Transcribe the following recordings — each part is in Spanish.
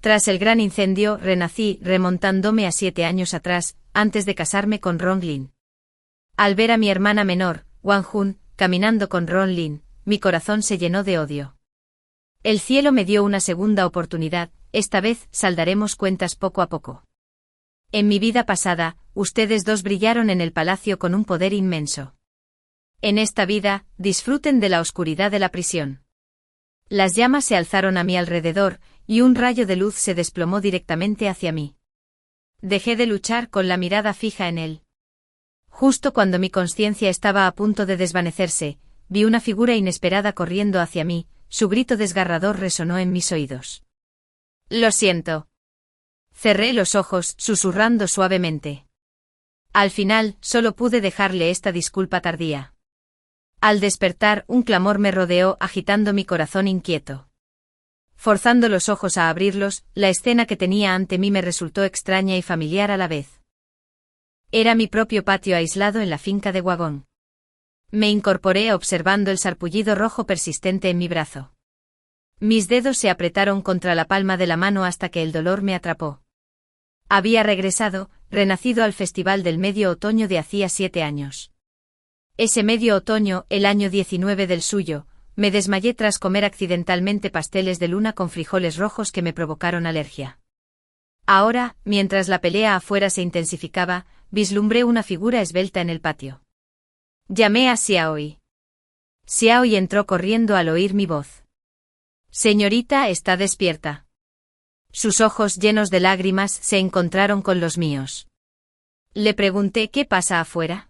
Tras el gran incendio, renací, remontándome a 7 años atrás, antes de casarme con Ron Lin. Al ver a mi hermana menor, Wang Jun, caminando con Ron Lin, mi corazón se llenó de odio. El cielo me dio una segunda oportunidad, esta vez saldaremos cuentas poco a poco. En mi vida pasada, ustedes dos brillaron en el palacio con un poder inmenso. En esta vida, disfruten de la oscuridad de la prisión. Las llamas se alzaron a mi alrededor, y un rayo de luz se desplomó directamente hacia mí. Dejé de luchar con la mirada fija en él. Justo cuando mi conciencia estaba a punto de desvanecerse, vi una figura inesperada corriendo hacia mí, su grito desgarrador resonó en mis oídos. «Lo siento». Cerré los ojos, susurrando suavemente. Al final, solo pude dejarle esta disculpa tardía. Al despertar, un clamor me rodeó, agitando mi corazón inquieto. Forzando los ojos a abrirlos, la escena que tenía ante mí me resultó extraña y familiar a la vez. Era mi propio patio aislado en la finca de Wagón. Me incorporé observando el sarpullido rojo persistente en mi brazo. Mis dedos se apretaron contra la palma de la mano hasta que el dolor me atrapó. Había regresado, renacido al Festival del Medio Otoño de hacía 7 años. Ese medio otoño, el año 19 del suyo, me desmayé tras comer accidentalmente pasteles de luna con frijoles rojos que me provocaron alergia. Ahora, mientras la pelea afuera se intensificaba, vislumbré una figura esbelta en el patio. Llamé a Xiaoyi. Xiaoyi entró corriendo al oír mi voz. «Señorita, está despierta». Sus ojos llenos de lágrimas se encontraron con los míos. Le pregunté qué pasa afuera.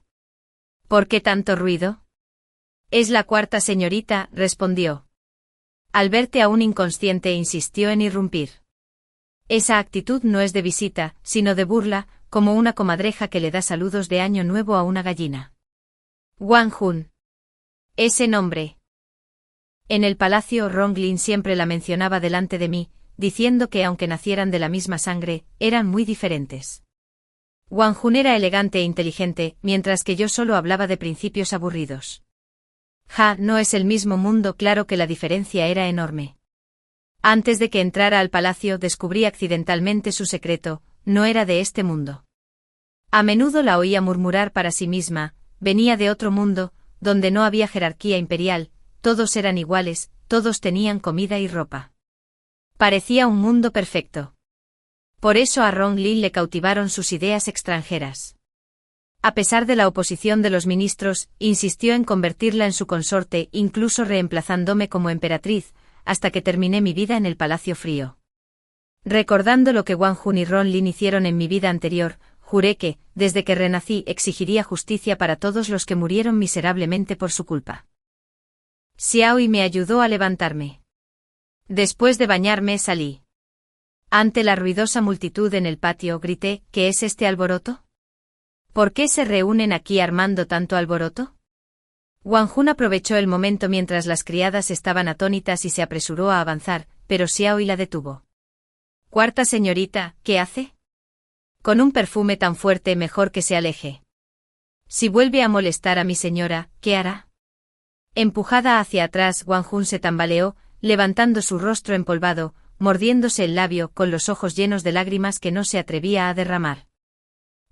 ¿Por qué tanto ruido? Es la cuarta señorita, respondió. Al verte aún inconsciente insistió en irrumpir. Esa actitud no es de visita, sino de burla, como una comadreja que le da saludos de año nuevo a una gallina. Wang Jun. Ese nombre. En el palacio Ron Lin siempre la mencionaba delante de mí, diciendo que aunque nacieran de la misma sangre, eran muy diferentes. Wang Jun era elegante e inteligente, mientras que yo solo hablaba de principios aburridos. No es el mismo mundo, claro que la diferencia era enorme. Antes de que entrara al palacio descubrí accidentalmente su secreto, no era de este mundo. A menudo la oía murmurar para sí misma, venía de otro mundo, donde no había jerarquía imperial, todos eran iguales, todos tenían comida y ropa. Parecía un mundo perfecto. Por eso a Ron Lin le cautivaron sus ideas extranjeras. A pesar de la oposición de los ministros, insistió en convertirla en su consorte, incluso reemplazándome como emperatriz, hasta que terminé mi vida en el Palacio Frío. Recordando lo que Wang Jun y Ron Lin hicieron en mi vida anterior, juré que, desde que renací, exigiría justicia para todos los que murieron miserablemente por su culpa. Xiaoyi me ayudó a levantarme. Después de bañarme salí. Ante la ruidosa multitud en el patio grité, ¿qué es este alboroto? ¿Por qué se reúnen aquí armando tanto alboroto? Wang Jun aprovechó el momento mientras las criadas estaban atónitas y se apresuró a avanzar, pero Xiaoyi la detuvo. Cuarta señorita, ¿qué hace? Con un perfume tan fuerte mejor que se aleje. Si vuelve a molestar a mi señora, ¿qué hará? Empujada hacia atrás, Wang Jun se tambaleó, levantando su rostro empolvado, mordiéndose el labio con los ojos llenos de lágrimas que no se atrevía a derramar.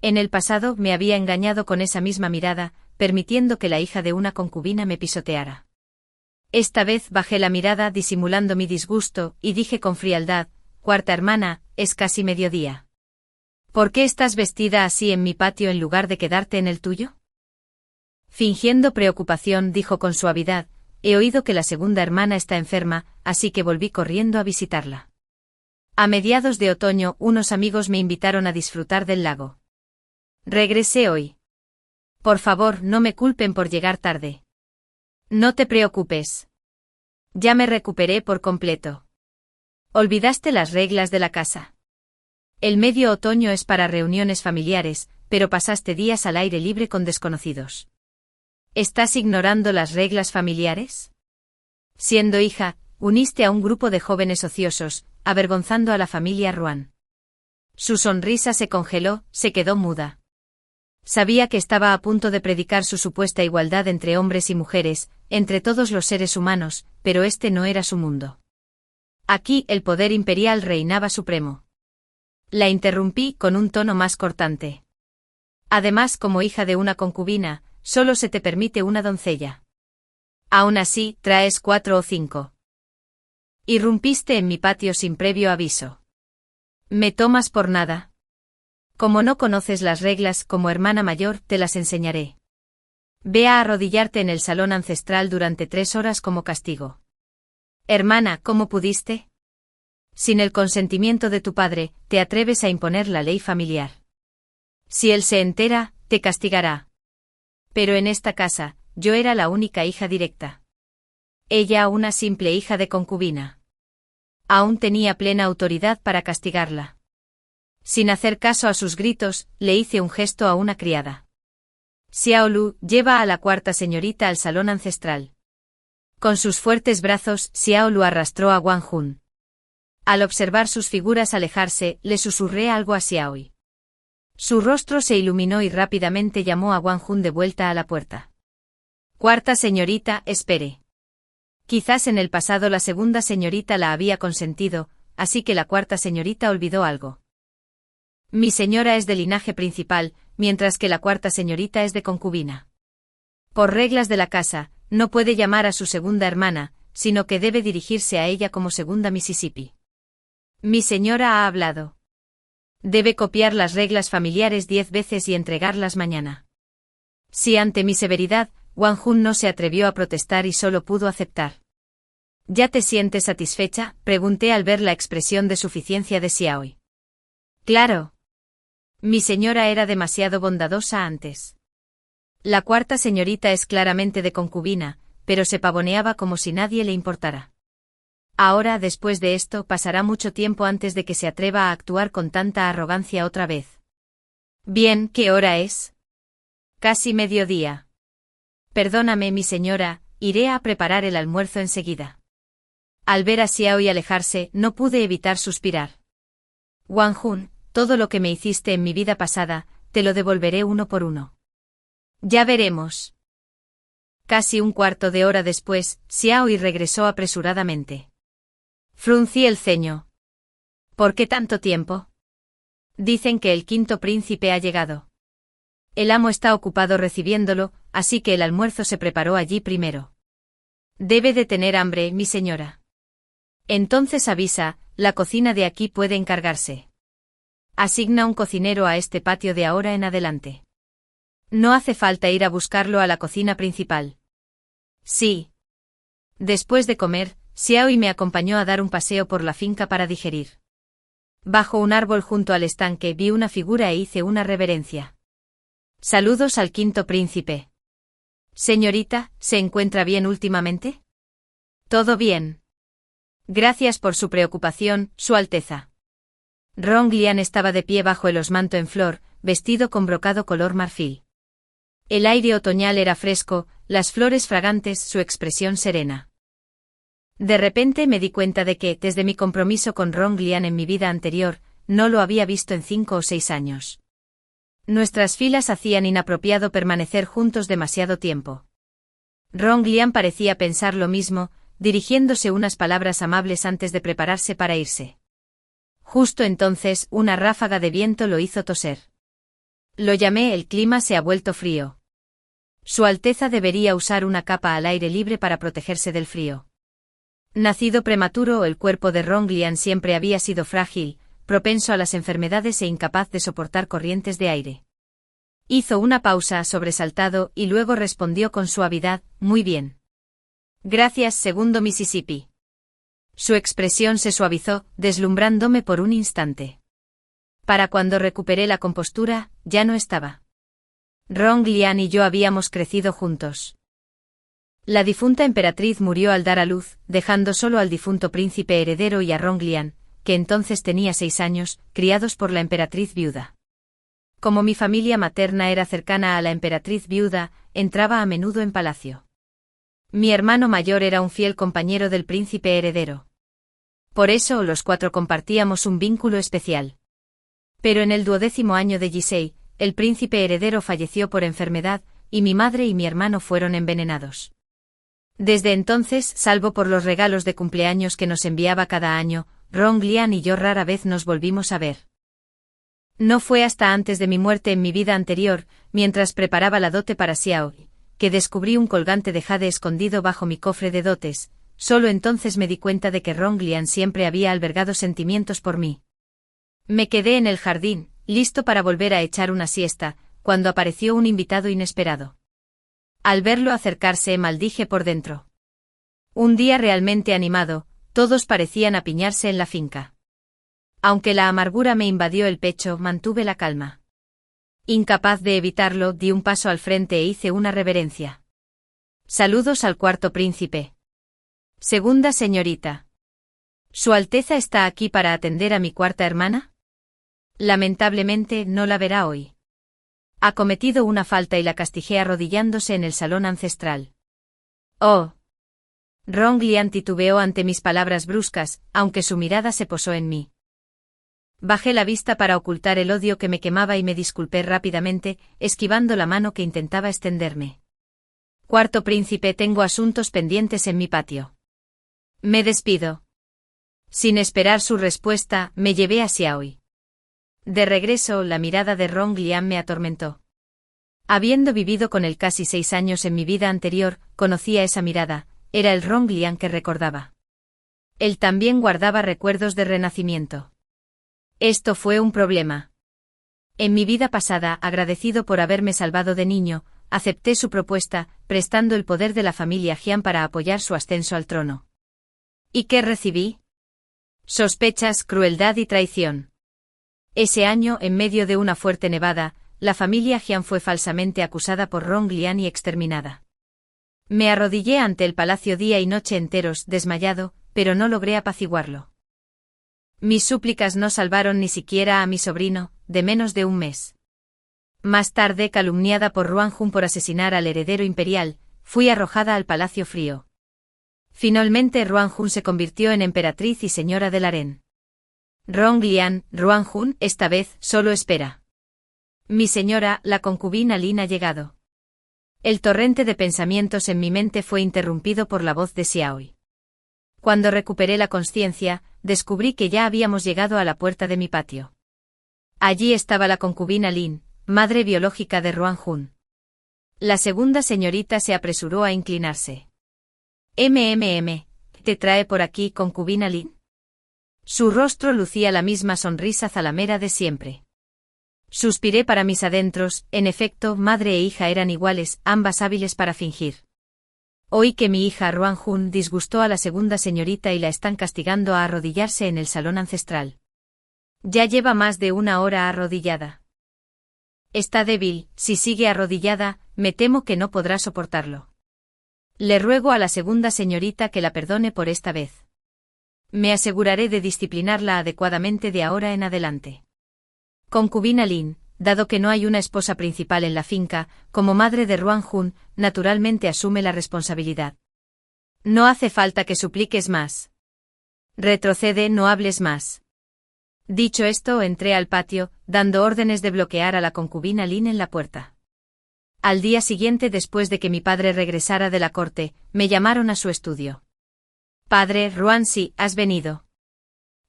En el pasado me había engañado con esa misma mirada, permitiendo que la hija de una concubina me pisoteara. Esta vez bajé la mirada disimulando mi disgusto, y dije con frialdad, cuarta hermana, es casi mediodía. ¿Por qué estás vestida así en mi patio en lugar de quedarte en el tuyo? Fingiendo preocupación dijo con suavidad, he oído que la segunda hermana está enferma, así que volví corriendo a visitarla. A mediados de otoño unos amigos me invitaron a disfrutar del lago. Regresé hoy. Por favor, no me culpen por llegar tarde. No te preocupes. Ya me recuperé por completo. ¿Olvidaste las reglas de la casa? El medio otoño es para reuniones familiares, pero pasaste días al aire libre con desconocidos. ¿Estás ignorando las reglas familiares? Siendo hija, uniste a un grupo de jóvenes ociosos, avergonzando a la familia Ruan. Su sonrisa se congeló, se quedó muda. Sabía que estaba a punto de predicar su supuesta igualdad entre hombres y mujeres, entre todos los seres humanos, pero este no era su mundo. Aquí el poder imperial reinaba supremo. La interrumpí con un tono más cortante. Además, como hija de una concubina, solo se te permite una doncella. Aún así, traes 4 o 5. Irrumpiste en mi patio sin previo aviso. ¿Me tomas por nada? Como no conoces las reglas, como hermana mayor, te las enseñaré. Ve a arrodillarte en el salón ancestral durante 3 horas como castigo. Hermana, ¿cómo pudiste? Sin el consentimiento de tu padre, te atreves a imponer la ley familiar. Si él se entera, te castigará. Pero en esta casa, yo era la única hija directa. Ella una simple hija de concubina. Aún tenía plena autoridad para castigarla. Sin hacer caso a sus gritos, le hice un gesto a una criada. Xiao Lu, lleva a la 4ª señorita al salón ancestral. Con sus fuertes brazos, Xiao Lu arrastró a Wang Jun. Al observar sus figuras alejarse, le susurré algo a Xiaoi. Su rostro se iluminó y rápidamente llamó a Wang Jun de vuelta a la puerta. 4ª señorita, espere. Quizás en el pasado la 2ª señorita la había consentido, así que la 4ª señorita olvidó algo. Mi señora es de linaje principal, mientras que la 4ª señorita es de concubina. Por reglas de la casa, no puede llamar a su 2ª hermana, sino que debe dirigirse a ella como 2ª Mississippi. Mi señora ha hablado. Debe copiar las reglas familiares 10 veces y entregarlas mañana. Si ante mi severidad, Wang Jun no se atrevió a protestar y solo pudo aceptar. ¿Ya te sientes satisfecha?, pregunté al ver la expresión de suficiencia de Xiaoi. Claro. Mi señora era demasiado bondadosa antes. La 4ª señorita es claramente de concubina, pero se pavoneaba como si nadie le importara. Ahora, después de esto, pasará mucho tiempo antes de que se atreva a actuar con tanta arrogancia otra vez. Bien, ¿qué hora es? Casi mediodía. Perdóname, mi señora, iré a preparar el almuerzo enseguida. Al ver a Xiaoi alejarse, no pude evitar suspirar. Wang Jun, todo lo que me hiciste en mi vida pasada, te lo devolveré uno por uno. Ya veremos. Casi un cuarto de hora después, Xiaoi regresó apresuradamente. Fruncí el ceño. ¿Por qué tanto tiempo? Dicen que el 5º príncipe ha llegado. El amo está ocupado recibiéndolo, así que el almuerzo se preparó allí primero. Debe de tener hambre, mi señora. Entonces avisa, la cocina de aquí puede encargarse. Asigna un cocinero a este patio de ahora en adelante. No hace falta ir a buscarlo a la cocina principal. Sí. Después de comer, Xiaoi me acompañó a dar un paseo por la finca para digerir. Bajo un árbol junto al estanque vi una figura e hice una reverencia. Saludos al 5º príncipe. Señorita, ¿se encuentra bien últimamente? Todo bien. Gracias por su preocupación, Su Alteza. Ronglian estaba de pie bajo el osmanto en flor, vestido con brocado color marfil. El aire otoñal era fresco, las flores fragantes, su expresión serena. De repente me di cuenta de que, desde mi compromiso con Ronglian en mi vida anterior, no lo había visto en 5 o 6 años. Nuestras filas hacían inapropiado permanecer juntos demasiado tiempo. Ronglian parecía pensar lo mismo, dirigiéndose unas palabras amables antes de prepararse para irse. Justo entonces, una ráfaga de viento lo hizo toser. Lo llamé el clima se ha vuelto frío. Su Alteza debería usar una capa al aire libre para protegerse del frío. Nacido prematuro, el cuerpo de Ronglian siempre había sido frágil, propenso a las enfermedades e incapaz de soportar corrientes de aire. Hizo una pausa sobresaltado y luego respondió con suavidad, muy bien. Gracias, 2º Mississippi. Su expresión se suavizó, deslumbrándome por un instante. Para cuando recuperé la compostura, ya no estaba. Ronglian y yo habíamos crecido juntos. La difunta emperatriz murió al dar a luz, dejando solo al difunto príncipe heredero y a Ronglian, que entonces tenía 6 años, criados por la emperatriz viuda. Como mi familia materna era cercana a la emperatriz viuda, entraba a menudo en palacio. Mi hermano mayor era un fiel compañero del príncipe heredero. Por eso los 4 compartíamos un vínculo especial. Pero en el 12º año de Jisei, el príncipe heredero falleció por enfermedad, y mi madre y mi hermano fueron envenenados. Desde entonces, salvo por los regalos de cumpleaños que nos enviaba cada año, Ronglian y yo rara vez nos volvimos a ver. No fue hasta antes de mi muerte en mi vida anterior, mientras preparaba la dote para Xiao, que descubrí un colgante de jade escondido bajo mi cofre de dotes. Solo entonces me di cuenta de que Ronglian siempre había albergado sentimientos por mí. Me quedé en el jardín, listo para volver a echar una siesta, cuando apareció un invitado inesperado. Al verlo acercarse maldije por dentro. Un día realmente animado, todos parecían apiñarse en la finca. Aunque la amargura me invadió el pecho, mantuve la calma. Incapaz de evitarlo, di un paso al frente e hice una reverencia. Saludos al cuarto príncipe. Segunda señorita. ¿Su Alteza está aquí para atender a mi cuarta hermana? Lamentablemente no la verá hoy. Ha cometido una falta y la castigué arrodillándose en el salón ancestral. Oh. Ronglian titubeó ante mis palabras bruscas, aunque su mirada se posó en mí. Bajé la vista para ocultar el odio que me quemaba y me disculpé rápidamente, esquivando la mano que intentaba extenderme. Cuarto príncipe, tengo asuntos pendientes en mi patio. Me despido. Sin esperar su respuesta, me llevé a Xiaoi. De regreso, la mirada de Ronglian me atormentó. Habiendo vivido con él casi 6 años en mi vida anterior, conocía esa mirada, era el Ronglian que recordaba. Él también guardaba recuerdos de renacimiento. Esto fue un problema. En mi vida pasada, agradecido por haberme salvado de niño, acepté su propuesta, prestando el poder de la familia Jian para apoyar su ascenso al trono. ¿Y qué recibí? Sospechas, crueldad y traición. Ese año, en medio de una fuerte nevada, la familia Jian fue falsamente acusada por Ronglian y exterminada. Me arrodillé ante el palacio día y noche enteros, desmayado, pero no logré apaciguarlo. Mis súplicas no salvaron ni siquiera a mi sobrino, de menos de un mes. Más tarde, calumniada por Ruanjun por asesinar al heredero imperial, fui arrojada al Palacio Frío. Finalmente Ruanjun se convirtió en emperatriz y señora del harén. Ronglian, Ruanjun, esta vez, solo espera. Mi señora, la concubina Lin ha llegado. El torrente de pensamientos en mi mente fue interrumpido por la voz de Xiaoi. Cuando recuperé la consciencia, descubrí que ya habíamos llegado a la puerta de mi patio. Allí estaba la concubina Lin, madre biológica de Ruanjun. La segunda señorita se apresuró a inclinarse. ¿Te trae por aquí, concubina Lin? Su rostro lucía la misma sonrisa zalamera de siempre. Suspiré para mis adentros, en efecto, madre e hija eran iguales, ambas hábiles para fingir. Oí que mi hija Ruanjun disgustó a la segunda señorita y la están castigando a arrodillarse en el salón ancestral. Ya lleva más de 1 hora arrodillada. Está débil, si sigue arrodillada, me temo que no podrá soportarlo. Le ruego a la segunda señorita que la perdone por esta vez. Me aseguraré de disciplinarla adecuadamente de ahora en adelante. Concubina Lin, dado que no hay una esposa principal en la finca, como madre de Ruanjun, naturalmente asume la responsabilidad. No hace falta que supliques más. Retrocede, no hables más. Dicho esto, entré al patio, dando órdenes de bloquear a la concubina Lin en la puerta. Al día siguiente, después de que mi padre regresara de la corte, me llamaron a su estudio. Padre, Ruanxi, has venido.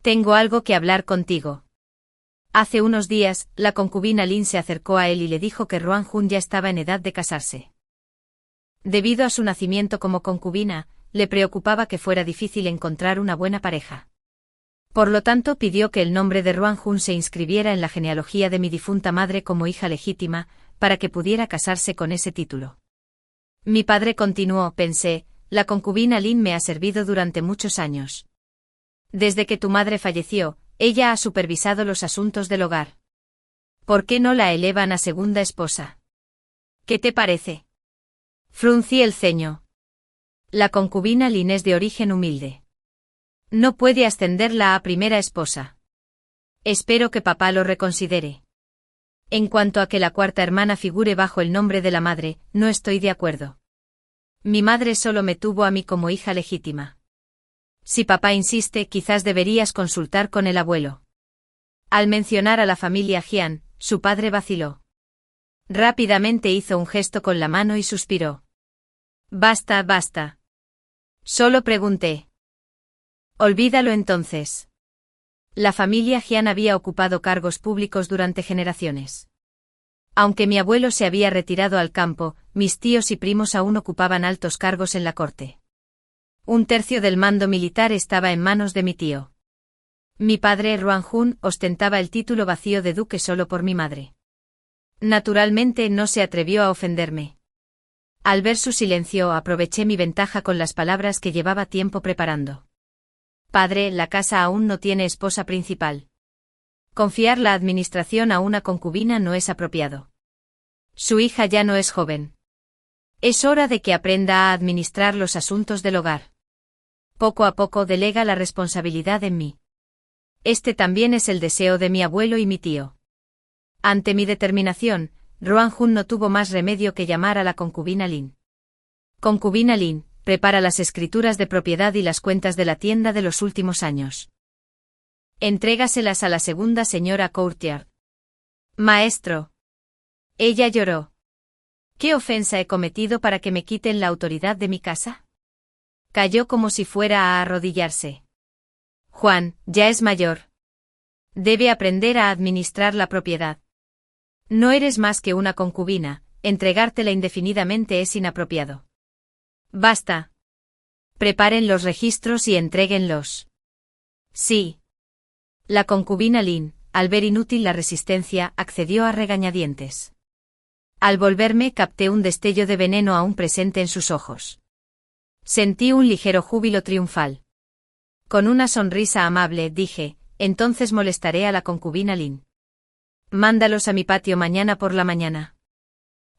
Tengo algo que hablar contigo. Hace unos días, la concubina Lin se acercó a él y le dijo que Ruanjun ya estaba en edad de casarse. Debido a su nacimiento como concubina, le preocupaba que fuera difícil encontrar una buena pareja. Por lo tanto, pidió que el nombre de Ruanjun se inscribiera en la genealogía de mi difunta madre como hija legítima, para que pudiera casarse con ese título. Mi padre continuó, pensé, la concubina Lin me ha servido durante muchos años. Desde que tu madre falleció, ella ha supervisado los asuntos del hogar. ¿Por qué no la elevan a segunda esposa? ¿Qué te parece? Fruncí el ceño. La concubina Lin es de origen humilde. No puede ascenderla a primera esposa. Espero que papá lo reconsidere. En cuanto a que la cuarta hermana figure bajo el nombre de la madre, no estoy de acuerdo. Mi madre solo me tuvo a mí como hija legítima. Si papá insiste, quizás deberías consultar con el abuelo. Al mencionar a la familia Jian, su padre vaciló. Rápidamente hizo un gesto con la mano y suspiró. Basta, basta. Solo pregunté. Olvídalo entonces. La familia Jian había ocupado cargos públicos durante generaciones. Aunque mi abuelo se había retirado al campo, mis tíos y primos aún ocupaban altos cargos en la corte. Un tercio del mando militar estaba en manos de mi tío. Mi padre, Ruan Jun, ostentaba el título vacío de duque solo por mi madre. Naturalmente no se atrevió a ofenderme. Al ver su silencio, aproveché mi ventaja con las palabras que llevaba tiempo preparando. Padre, la casa aún no tiene esposa principal. Confiar la administración a una concubina no es apropiado. Su hija ya no es joven. Es hora de que aprenda a administrar los asuntos del hogar. Poco a poco delega la responsabilidad en mí. Este también es el deseo de mi abuelo y mi tío. Ante mi determinación, Ruan Jun no tuvo más remedio que llamar a la concubina Lin. Concubina Lin, prepara las escrituras de propiedad y las cuentas de la tienda de los últimos años. Entrégaselas a la segunda señora Courtier. Maestro. Ella lloró. ¿Qué ofensa he cometido para que me quiten la autoridad de mi casa? Cayó como si fuera a arrodillarse. Juan, ya es mayor. Debe aprender a administrar la propiedad. No eres más que una concubina, entregártela indefinidamente es inapropiado. Basta. Preparen los registros y entréguenlos. Sí. La concubina Lin, al ver inútil la resistencia, accedió a regañadientes. Al volverme capté un destello de veneno aún presente en sus ojos. Sentí un ligero júbilo triunfal. Con una sonrisa amable dije, entonces molestaré a la concubina Lin. Mándalos a mi patio mañana por la mañana.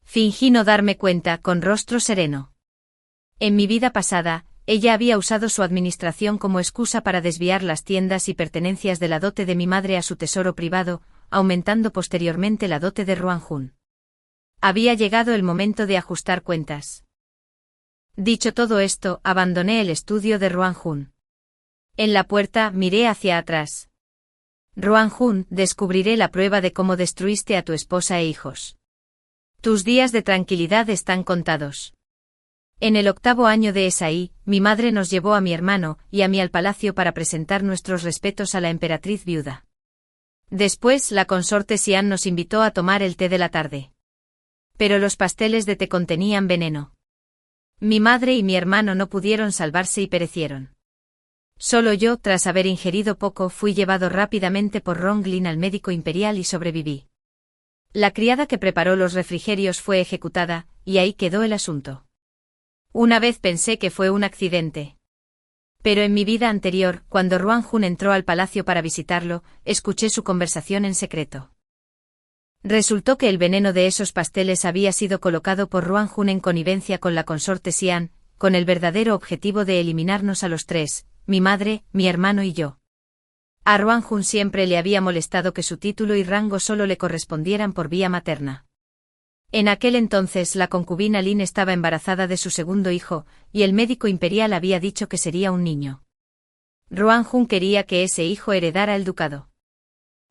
Fingí no darme cuenta, con rostro sereno. En mi vida pasada, ella había usado su administración como excusa para desviar las tiendas y pertenencias de la dote de mi madre a su tesoro privado, aumentando posteriormente la dote de Ruan Jun. Había llegado el momento de ajustar cuentas. Dicho todo esto, abandoné el estudio de Ruan Jun. En la puerta miré hacia atrás. Ruan Jun, descubriré la prueba de cómo destruiste a tu esposa e hijos. Tus días de tranquilidad están contados. En el 8º año de Esaí, mi madre nos llevó a mi hermano y a mí al palacio para presentar nuestros respetos a la emperatriz viuda. Después, la consorte Xian nos invitó a tomar el té de la tarde. Pero los pasteles de té contenían veneno. Mi madre y mi hermano no pudieron salvarse y perecieron. Solo yo, tras haber ingerido poco, fui llevado rápidamente por Ronglin al médico imperial y sobreviví. La criada que preparó los refrigerios fue ejecutada, y ahí quedó el asunto. Una vez pensé que fue un accidente. Pero en mi vida anterior, cuando Ruan Jun entró al palacio para visitarlo, escuché su conversación en secreto. Resultó que el veneno de esos pasteles había sido colocado por Ruan Jun en connivencia con la consorte Xian, con el verdadero objetivo de eliminarnos a los tres, mi madre, mi hermano y yo. A Ruan Jun siempre le había molestado que su título y rango solo le correspondieran por vía materna. En aquel entonces la concubina Lin estaba embarazada de su segundo hijo, y el médico imperial había dicho que sería un niño. Ruan Jun quería que ese hijo heredara el ducado.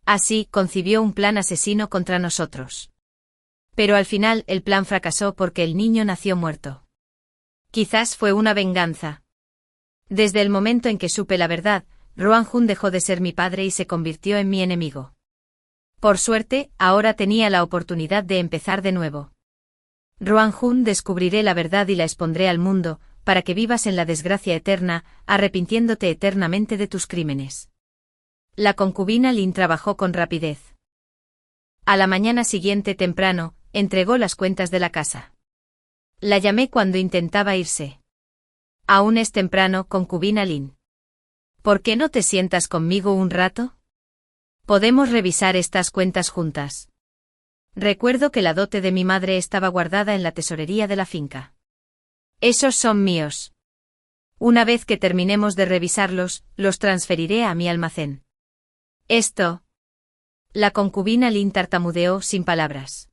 Así, concibió un plan asesino contra nosotros. Pero al final el plan fracasó porque el niño nació muerto. Quizás fue una venganza. Desde el momento en que supe la verdad, Ruan Jun dejó de ser mi padre y se convirtió en mi enemigo. Por suerte, ahora tenía la oportunidad de empezar de nuevo. Ruan Jun, descubriré la verdad y la expondré al mundo, para que vivas en la desgracia eterna, arrepintiéndote eternamente de tus crímenes. La concubina Lin trabajó con rapidez. A la mañana siguiente temprano, entregó las cuentas de la casa. La llamé cuando intentaba irse. Aún es temprano, concubina Lin. ¿Por qué no te sientas conmigo un rato? Podemos revisar estas cuentas juntas. Recuerdo que la dote de mi madre estaba guardada en la tesorería de la finca. Esos son míos. Una vez que terminemos de revisarlos, los transferiré a mi almacén. Esto. La concubina Lin tartamudeó sin palabras.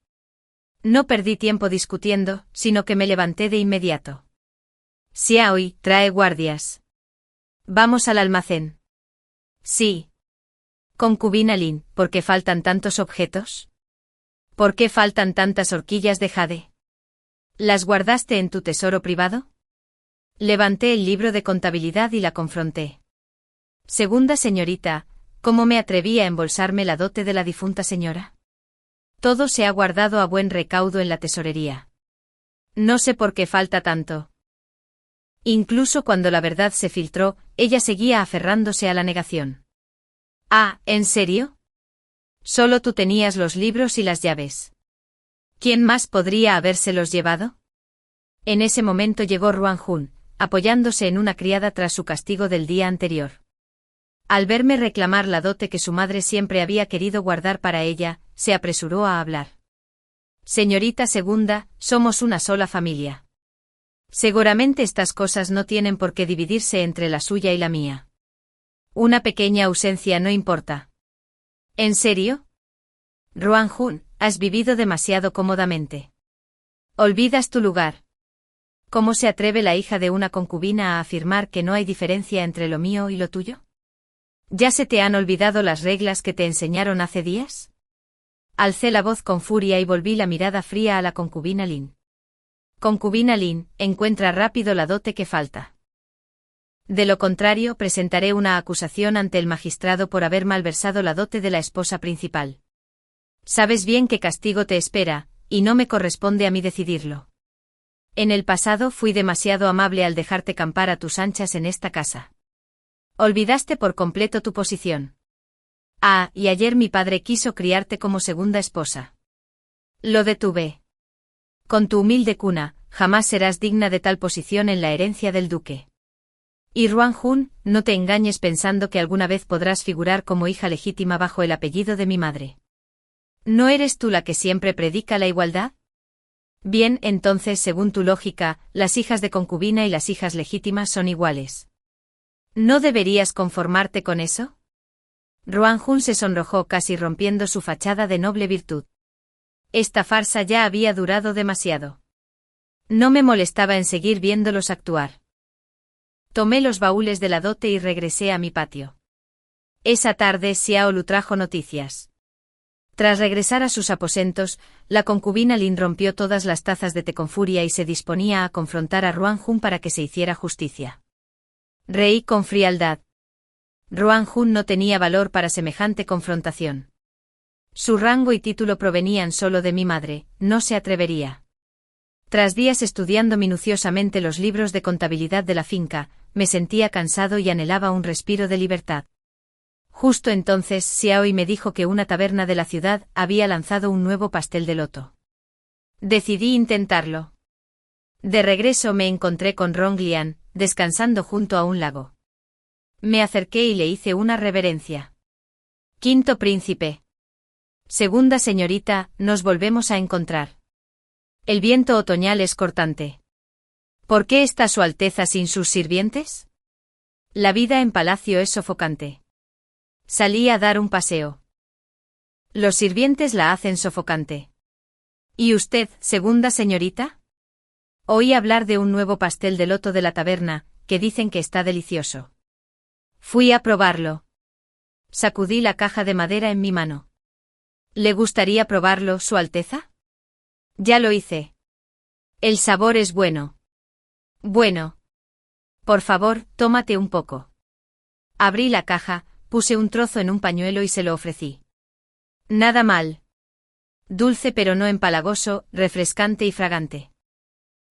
No perdí tiempo discutiendo, sino que me levanté de inmediato. Xiaoi, trae guardias. Vamos al almacén. Sí. Concubina Lin, ¿por qué faltan tantos objetos? ¿Por qué faltan tantas horquillas de jade? ¿Las guardaste en tu tesoro privado? Levanté el libro de contabilidad y la confronté. Segunda señorita, ¿cómo me atreví a embolsarme la dote de la difunta señora? Todo se ha guardado a buen recaudo en la tesorería. No sé por qué falta tanto. Incluso cuando la verdad se filtró, ella seguía aferrándose a la negación. Ah, ¿en serio? Solo tú tenías los libros y las llaves. ¿Quién más podría habérselos llevado? En ese momento llegó Ruan Jun, apoyándose en una criada tras su castigo del día anterior. Al verme reclamar la dote que su madre siempre había querido guardar para ella, se apresuró a hablar. Señorita segunda, somos una sola familia. Seguramente estas cosas no tienen por qué dividirse entre la suya y la mía. Una pequeña ausencia no importa. ¿En serio? Ruan Jun, has vivido demasiado cómodamente. Olvidas tu lugar. ¿Cómo se atreve la hija de una concubina a afirmar que no hay diferencia entre lo mío y lo tuyo? ¿Ya se te han olvidado las reglas que te enseñaron hace días? Alcé la voz con furia y volví la mirada fría a la concubina Lin. Concubina Lin, encuentra rápido la dote que falta. De lo contrario, presentaré una acusación ante el magistrado por haber malversado la dote de la esposa principal. Sabes bien qué castigo te espera, y no me corresponde a mí decidirlo. En el pasado fui demasiado amable al dejarte campar a tus anchas en esta casa. Olvidaste por completo tu posición. Ah, y ayer mi padre quiso criarte como segunda esposa. Lo detuve. Con tu humilde cuna, jamás serás digna de tal posición en la herencia del duque. Y Ruan Jun, no te engañes pensando que alguna vez podrás figurar como hija legítima bajo el apellido de mi madre. ¿No eres tú la que siempre predica la igualdad? Bien, entonces, según tu lógica, las hijas de concubina y las hijas legítimas son iguales. ¿No deberías conformarte con eso? Ruan Jun se sonrojó casi rompiendo su fachada de noble virtud. Esta farsa ya había durado demasiado. No me molestaba en seguir viéndolos actuar. Tomé los baúles de la dote y regresé a mi patio. Esa tarde Xiao Lu trajo noticias. Tras regresar a sus aposentos, la concubina Lin rompió todas las tazas de té con furia y se disponía a confrontar a Ruan Jun para que se hiciera justicia. Reí con frialdad. Ruan Jun no tenía valor para semejante confrontación. Su rango y título provenían solo de mi madre, no se atrevería. Tras días estudiando minuciosamente los libros de contabilidad de la finca, me sentía cansado y anhelaba un respiro de libertad. Justo entonces Xiaoi me dijo que una taberna de la ciudad había lanzado un nuevo pastel de loto. Decidí intentarlo. De regreso me encontré con Ronglian, descansando junto a un lago. Me acerqué y le hice una reverencia. Quinto príncipe. Segunda señorita, nos volvemos a encontrar. El viento otoñal es cortante. ¿Por qué está Su Alteza sin sus sirvientes? La vida en palacio es sofocante. Salí a dar un paseo. Los sirvientes la hacen sofocante. ¿Y usted, segunda señorita? Oí hablar de un nuevo pastel de loto de la taberna, que dicen que está delicioso. Fui a probarlo. Sacudí la caja de madera en mi mano. ¿Le gustaría probarlo, Su Alteza? Ya lo hice. El sabor es bueno. Bueno. Por favor, tómate un poco. Abrí la caja, puse un trozo en un pañuelo y se lo ofrecí. Nada mal. Dulce pero no empalagoso, refrescante y fragante.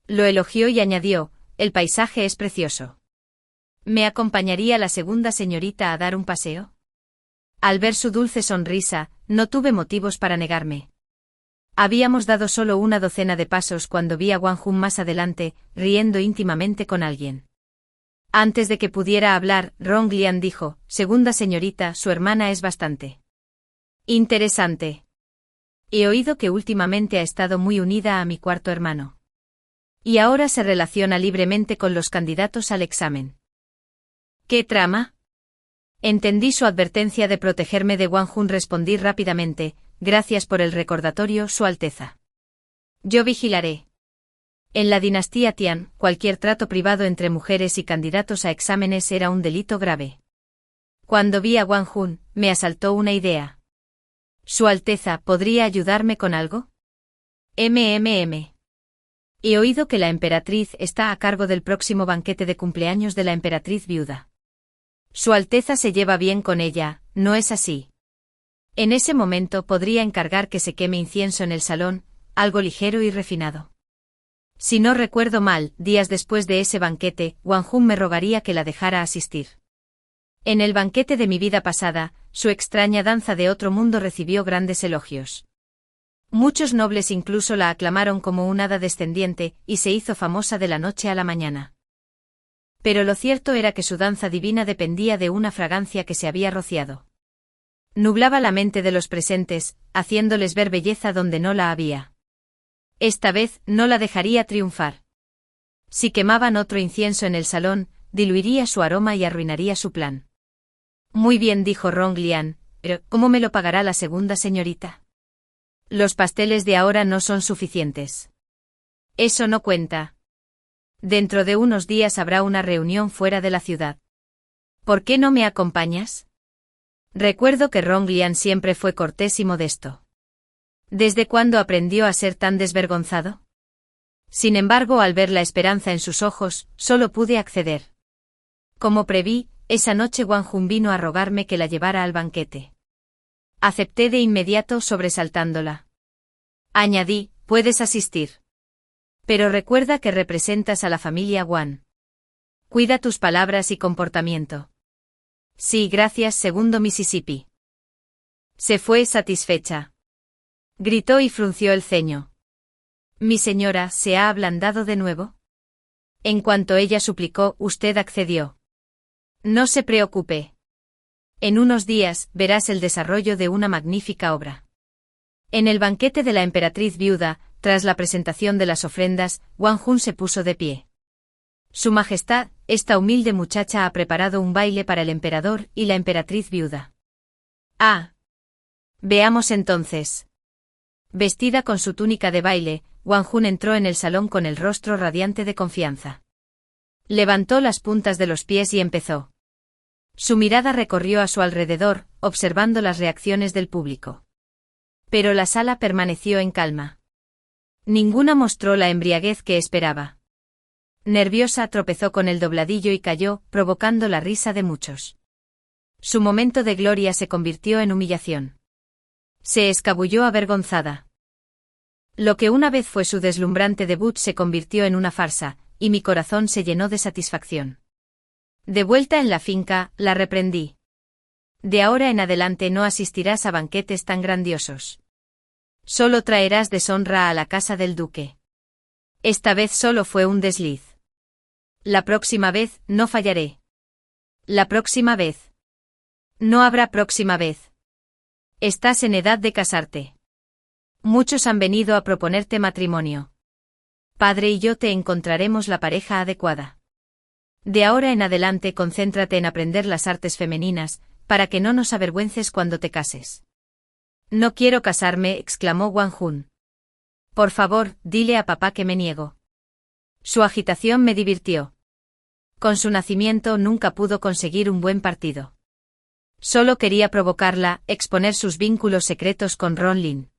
Lo elogió y añadió, el paisaje es precioso. ¿Me acompañaría la segunda señorita a dar un paseo? Al ver su dulce sonrisa, no tuve motivos para negarme. Habíamos dado solo una docena de pasos cuando vi a Wang Jun más adelante, riendo íntimamente con alguien. Antes de que pudiera hablar, Ronglian dijo, segunda señorita, su hermana es bastante interesante. He oído que últimamente ha estado muy unida a mi cuarto hermano. Y ahora se relaciona libremente con los candidatos al examen. ¿Qué trama? Entendí su advertencia de protegerme de Wang Jun. Respondí rápidamente, gracias por el recordatorio, Su Alteza. Yo vigilaré. En la dinastía Tian, cualquier trato privado entre mujeres y candidatos a exámenes era un delito grave. Cuando vi a Wang Jun, me asaltó una idea. Su Alteza, ¿podría ayudarme con algo? He oído que la emperatriz está a cargo del próximo banquete de cumpleaños de la emperatriz viuda. Su Alteza se lleva bien con ella, ¿no es así? En ese momento podría encargar que se queme incienso en el salón, algo ligero y refinado. Si no recuerdo mal, días después de ese banquete, Wang Jun me rogaría que la dejara asistir. En el banquete de mi vida pasada, su extraña danza de otro mundo recibió grandes elogios. Muchos nobles incluso la aclamaron como un hada descendiente, y se hizo famosa de la noche a la mañana. Pero lo cierto era que su danza divina dependía de una fragancia que se había rociado. Nublaba la mente de los presentes, haciéndoles ver belleza donde no la había. Esta vez no la dejaría triunfar. Si quemaban otro incienso en el salón, diluiría su aroma y arruinaría su plan. Muy bien, dijo Ronglian, pero ¿cómo me lo pagará la segunda señorita? Los pasteles de ahora no son suficientes. Eso no cuenta. Dentro de unos días habrá una reunión fuera de la ciudad. ¿Por qué no me acompañas? Recuerdo que Ronglian siempre fue cortés y modesto. ¿Desde cuándo aprendió a ser tan desvergonzado? Sin embargo, al ver la esperanza en sus ojos, solo pude acceder. Como preví, esa noche Wang Jun vino a rogarme que la llevara al banquete. Acepté de inmediato sobresaltándola. Añadí, puedes asistir. Pero recuerda que representas a la familia Wan. Cuida tus palabras y comportamiento. Sí, gracias, segundo Mississippi. Se fue satisfecha. Gritó y frunció el ceño. Mi señora, ¿se ha ablandado de nuevo? En cuanto ella suplicó, usted accedió. No se preocupe. En unos días, verás el desarrollo de una magnífica obra. En el banquete de la emperatriz viuda, tras la presentación de las ofrendas, Wang Jun se puso de pie. Su Majestad, esta humilde muchacha ha preparado un baile para el emperador y la emperatriz viuda. Ah. Veamos entonces. Vestida con su túnica de baile, Wang Jun entró en el salón con el rostro radiante de confianza. Levantó las puntas de los pies y empezó. Su mirada recorrió a su alrededor, observando las reacciones del público. Pero la sala permaneció en calma. Ninguna mostró la embriaguez que esperaba. Nerviosa tropezó con el dobladillo y cayó, provocando la risa de muchos. Su momento de gloria se convirtió en humillación. Se escabulló avergonzada. Lo que una vez fue su deslumbrante debut se convirtió en una farsa, y mi corazón se llenó de satisfacción. De vuelta en la finca, la reprendí. De ahora en adelante no asistirás a banquetes tan grandiosos. Solo traerás deshonra a la casa del duque. Esta vez solo fue un desliz. La próxima vez, no fallaré. La próxima vez. No habrá próxima vez. Estás en edad de casarte. Muchos han venido a proponerte matrimonio. Padre y yo te encontraremos la pareja adecuada. De ahora en adelante concéntrate en aprender las artes femeninas, para que no nos avergüences cuando te cases. No quiero casarme, exclamó Wang Jun. Por favor, dile a papá que me niego. Su agitación me divirtió. Con su nacimiento nunca pudo conseguir un buen partido. Solo quería provocarla, exponer sus vínculos secretos con Ronlin.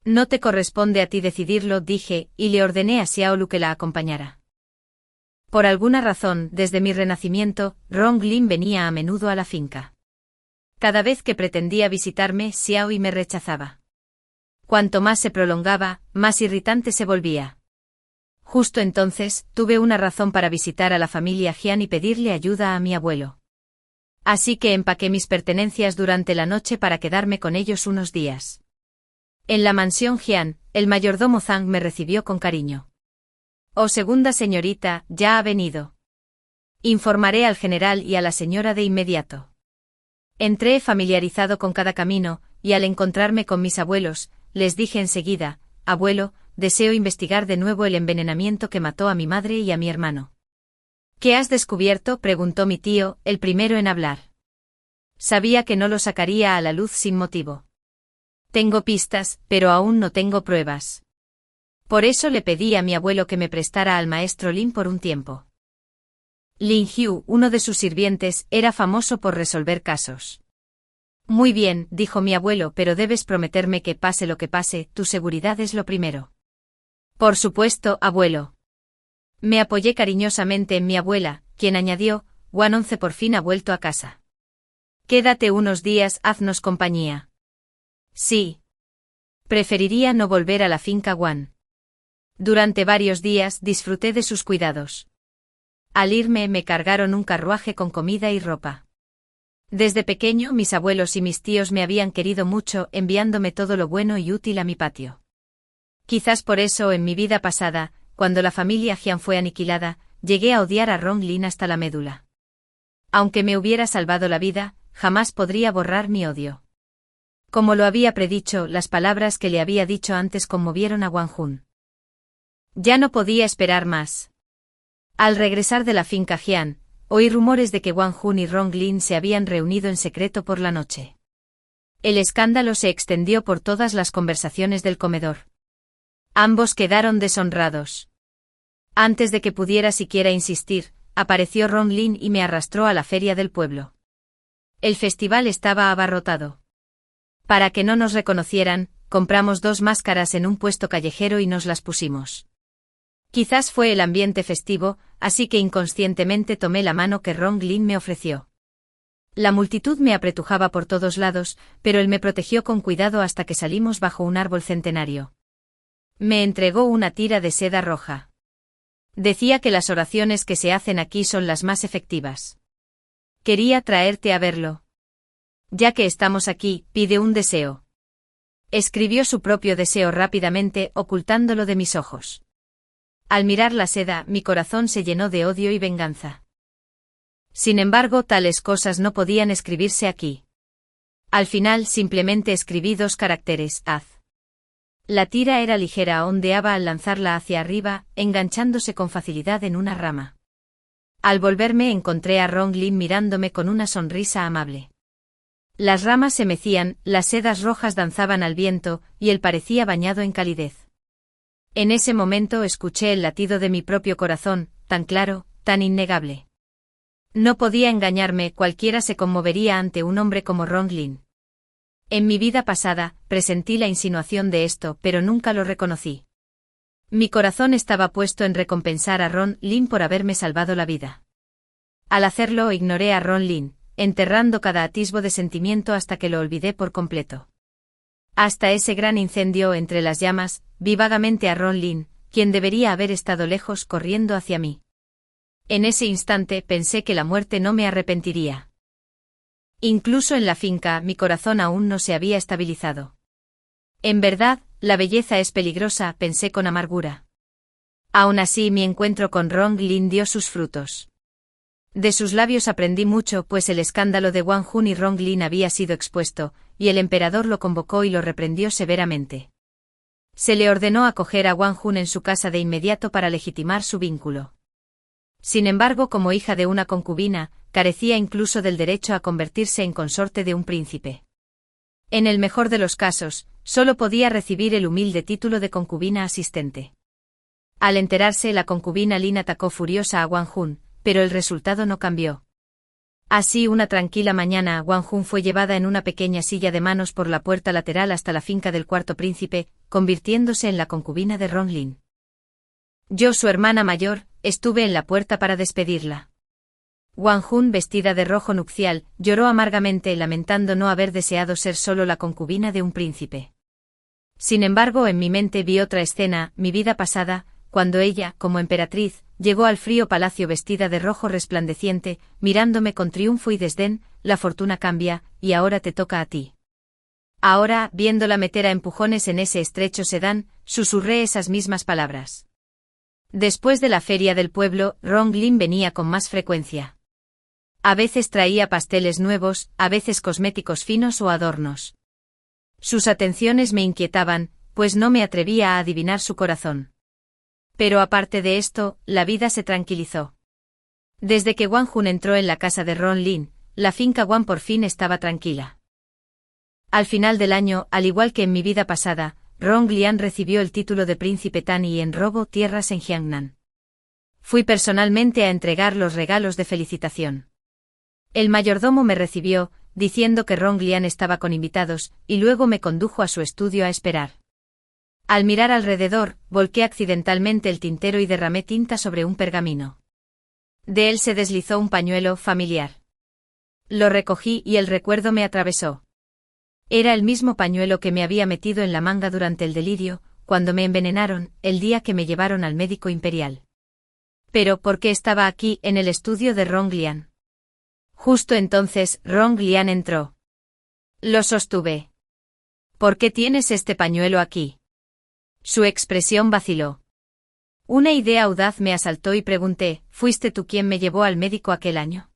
No te corresponde a ti decidirlo, dije, y le ordené a Xiaolu que la acompañara. Por alguna razón, desde mi renacimiento, Ronglin venía a menudo a la finca. Cada vez que pretendía visitarme, Xiaoyu me rechazaba. Cuanto más se prolongaba, más irritante se volvía. Justo entonces, tuve una razón para visitar a la familia Jian y pedirle ayuda a mi abuelo. Así que empaqué mis pertenencias durante la noche para quedarme con ellos unos días. En la mansión Jian, el mayordomo Zhang me recibió con cariño. Oh, segunda señorita, ya ha venido. Informaré al general y a la señora de inmediato. Entré familiarizado con cada camino, y al encontrarme con mis abuelos, les dije enseguida, abuelo, deseo investigar de nuevo el envenenamiento que mató a mi madre y a mi hermano. ¿Qué has descubierto?, preguntó mi tío, el primero en hablar. Sabía que no lo sacaría a la luz sin motivo. Tengo pistas, pero aún no tengo pruebas. Por eso le pedí a mi abuelo que me prestara al maestro Lin por un tiempo. Lin Hu, uno de sus sirvientes, era famoso por resolver casos. Muy bien, dijo mi abuelo, pero debes prometerme que pase lo que pase, tu seguridad es lo primero. Por supuesto, abuelo. Me apoyé cariñosamente en mi abuela, quien añadió, Wan 11 por fin ha vuelto a casa. Quédate unos días, haznos compañía. Sí. Preferiría no volver a la finca Wan. Durante varios días disfruté de sus cuidados. Al irme me cargaron un carruaje con comida y ropa. Desde pequeño mis abuelos y mis tíos me habían querido mucho, enviándome todo lo bueno y útil a mi patio. Quizás por eso en mi vida pasada, cuando la familia Jian fue aniquilada, llegué a odiar a Ronglin hasta la médula. Aunque me hubiera salvado la vida, jamás podría borrar mi odio. Como lo había predicho, las palabras que le había dicho antes conmovieron a Wang Jun. Ya no podía esperar más. Al regresar de la finca Jian, oí rumores de que Wang Jun y Ronglin se habían reunido en secreto por la noche. El escándalo se extendió por todas las conversaciones del comedor. Ambos quedaron deshonrados. Antes de que pudiera siquiera insistir, apareció Ronglin y me arrastró a la feria del pueblo. El festival estaba abarrotado. Para que no nos reconocieran, compramos 2 máscaras en un puesto callejero y nos las pusimos. Quizás fue el ambiente festivo, así que inconscientemente tomé la mano que Ronglin me ofreció. La multitud me apretujaba por todos lados, pero él me protegió con cuidado hasta que salimos bajo un árbol centenario. Me entregó una tira de seda roja. Decía que las oraciones que se hacen aquí son las más efectivas. Quería traerte a verlo. Ya que estamos aquí, pide un deseo. Escribió su propio deseo rápidamente, ocultándolo de mis ojos. Al mirar la seda, mi corazón se llenó de odio y venganza. Sin embargo, tales cosas no podían escribirse aquí. Al final simplemente escribí 2 caracteres, haz. La tira era ligera, ondeaba al lanzarla hacia arriba, enganchándose con facilidad en una rama. Al volverme encontré a Ronglin mirándome con una sonrisa amable. Las ramas se mecían, las sedas rojas danzaban al viento, y él parecía bañado en calidez. En ese momento escuché el latido de mi propio corazón, tan claro, tan innegable. No podía engañarme, cualquiera se conmovería ante un hombre como Ronglin. En mi vida pasada, presentí la insinuación de esto, pero nunca lo reconocí. Mi corazón estaba puesto en recompensar a Ronglin por haberme salvado la vida. Al hacerlo ignoré a Ronglin, enterrando cada atisbo de sentimiento hasta que lo olvidé por completo. Hasta ese gran incendio entre las llamas, vi vagamente a Ronglin, quien debería haber estado lejos corriendo hacia mí. En ese instante pensé que la muerte no me arrepentiría. Incluso en la finca, mi corazón aún no se había estabilizado. En verdad, la belleza es peligrosa, pensé con amargura. Aún así, mi encuentro con Ronglin dio sus frutos. De sus labios aprendí mucho, pues el escándalo de Wang Jun y Ronglin había sido expuesto, y el emperador lo convocó y lo reprendió severamente. Se le ordenó acoger a Wang Jun en su casa de inmediato para legitimar su vínculo. Sin embargo, como hija de una concubina, carecía incluso del derecho a convertirse en consorte de un príncipe. En el mejor de los casos, solo podía recibir el humilde título de concubina asistente. Al enterarse, la concubina Lin atacó furiosa a Wang Jun, pero el resultado no cambió. Así, una tranquila mañana, Wang Jun fue llevada en una pequeña silla de manos por la puerta lateral hasta la finca del 4º príncipe, convirtiéndose en la concubina de Ronglin. Yo, su hermana mayor, estuve en la puerta para despedirla. Wang Jun, vestida de rojo nupcial, lloró amargamente, lamentando no haber deseado ser solo la concubina de un príncipe. Sin embargo, en mi mente vi otra escena, mi vida pasada, cuando ella, como emperatriz, llegó al frío palacio vestida de rojo resplandeciente, mirándome con triunfo y desdén, la fortuna cambia, y ahora te toca a ti. Ahora, viéndola meter a empujones en ese estrecho sedán, susurré esas mismas palabras. Después de la feria del pueblo, Ronglin venía con más frecuencia. A veces traía pasteles nuevos, a veces cosméticos finos o adornos. Sus atenciones me inquietaban, pues no me atrevía a adivinar su corazón. Pero aparte de esto, la vida se tranquilizó. Desde que Wang Jun entró en la casa de Ronglin, la finca Wan por fin estaba tranquila. Al final del año, al igual que en mi vida pasada, Ronglin recibió el título de príncipe Tan y en robo tierras en Jiangnan. Fui personalmente a entregar los regalos de felicitación. El mayordomo me recibió, diciendo que Ronglin estaba con invitados, y luego me condujo a su estudio a esperar. Al mirar alrededor, volqué accidentalmente el tintero y derramé tinta sobre un pergamino. De él se deslizó un pañuelo familiar. Lo recogí y el recuerdo me atravesó. Era el mismo pañuelo que me había metido en la manga durante el delirio, cuando me envenenaron, el día que me llevaron al médico imperial. Pero, ¿por qué estaba aquí, en el estudio de Ronglian? Justo entonces, Ronglian entró. Lo sostuve. ¿Por qué tienes este pañuelo aquí? Su expresión vaciló. Una idea audaz me asaltó y pregunté, ¿fuiste tú quien me llevó al médico aquel año?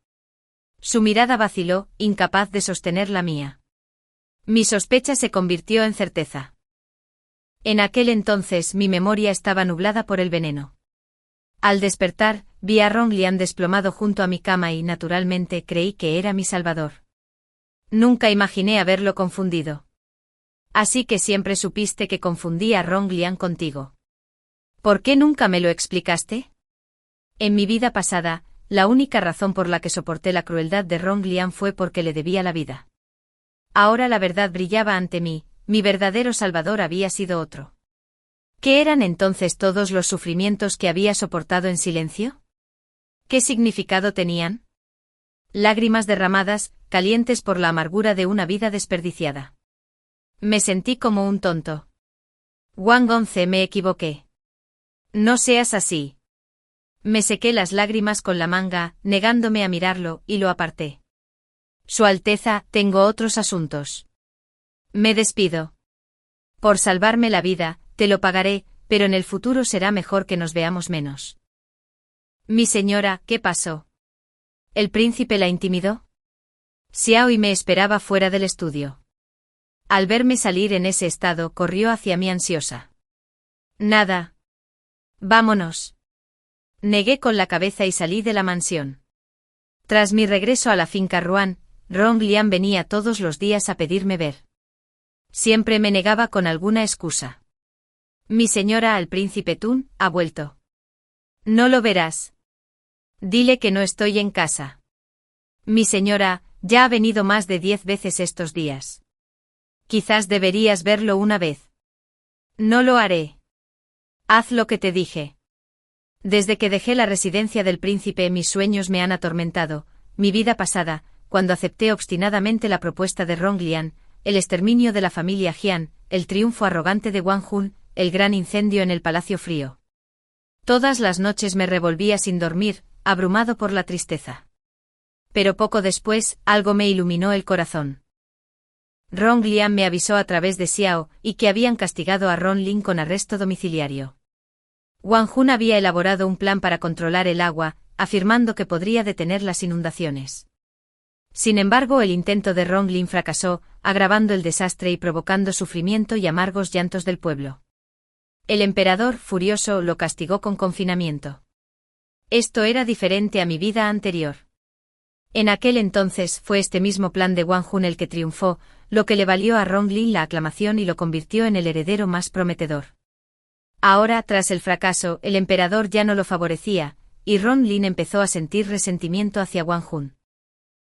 Su mirada vaciló, incapaz de sostener la mía. Mi sospecha se convirtió en certeza. En aquel entonces mi memoria estaba nublada por el veneno. Al despertar, vi a Ronglian desplomado junto a mi cama y, naturalmente, creí que era mi salvador. Nunca imaginé haberlo confundido. Así que siempre supiste que confundí a Ronglian contigo. ¿Por qué nunca me lo explicaste? En mi vida pasada, la única razón por la que soporté la crueldad de Ronglian fue porque le debía la vida. Ahora la verdad brillaba ante mí, mi verdadero salvador había sido otro. ¿Qué eran entonces todos los sufrimientos que había soportado en silencio? ¿Qué significado tenían? Lágrimas derramadas, calientes por la amargura de una vida desperdiciada. Me sentí como un tonto. Wang Once, me equivoqué. No seas así. Me sequé las lágrimas con la manga, negándome a mirarlo, y lo aparté. Su Alteza, tengo otros asuntos. Me despido. Por salvarme la vida, te lo pagaré, pero en el futuro será mejor que nos veamos menos. Mi señora, ¿qué pasó? ¿El príncipe la intimidó? Xiaoi me esperaba fuera del estudio. Al verme salir en ese estado, corrió hacia mí ansiosa. Nada. Vámonos. Negué con la cabeza y salí de la mansión. Tras mi regreso a la finca Ruan, Ronglian venía todos los días a pedirme ver. Siempre me negaba con alguna excusa. Mi señora, al príncipe Tun, ha vuelto. No lo verás. Dile que no estoy en casa. Mi señora, ya ha venido más de 10 veces estos días. Quizás deberías verlo una vez. No lo haré. Haz lo que te dije. Desde que dejé la residencia del príncipe, mis sueños me han atormentado, mi vida pasada, cuando acepté obstinadamente la propuesta de Ronglian, el exterminio de la familia Jian, el triunfo arrogante de Wang Jun, el gran incendio en el Palacio Frío. Todas las noches me revolvía sin dormir, abrumado por la tristeza. Pero poco después, algo me iluminó el corazón. Ronglian me avisó a través de Xiao, y que habían castigado a Ronlin con arresto domiciliario. Wang Jun había elaborado un plan para controlar el agua, afirmando que podría detener las inundaciones. Sin embargo, el intento de Ronglin fracasó, agravando el desastre y provocando sufrimiento y amargos llantos del pueblo. El emperador, furioso, lo castigó con confinamiento. Esto era diferente a mi vida anterior. En aquel entonces fue este mismo plan de Wang Jun el que triunfó, lo que le valió a Ronglin la aclamación y lo convirtió en el heredero más prometedor. Ahora, tras el fracaso, el emperador ya no lo favorecía, y Ronglin empezó a sentir resentimiento hacia Wang Jun.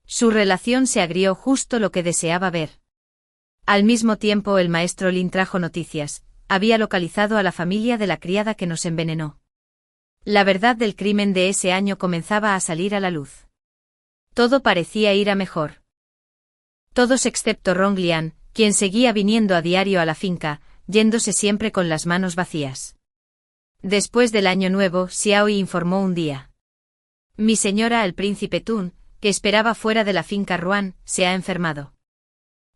Su relación se agrió, justo lo que deseaba ver. Al mismo tiempo, el maestro Lin trajo noticias, había localizado a la familia de la criada que nos envenenó. La verdad del crimen de ese año comenzaba a salir a la luz. Todo parecía ir a mejor. Todos excepto Ronglian, quien seguía viniendo a diario a la finca, yéndose siempre con las manos vacías. Después del año nuevo, Xiaoi informó un día. Mi señora, el príncipe Tun, que esperaba fuera de la finca Ruan, se ha enfermado.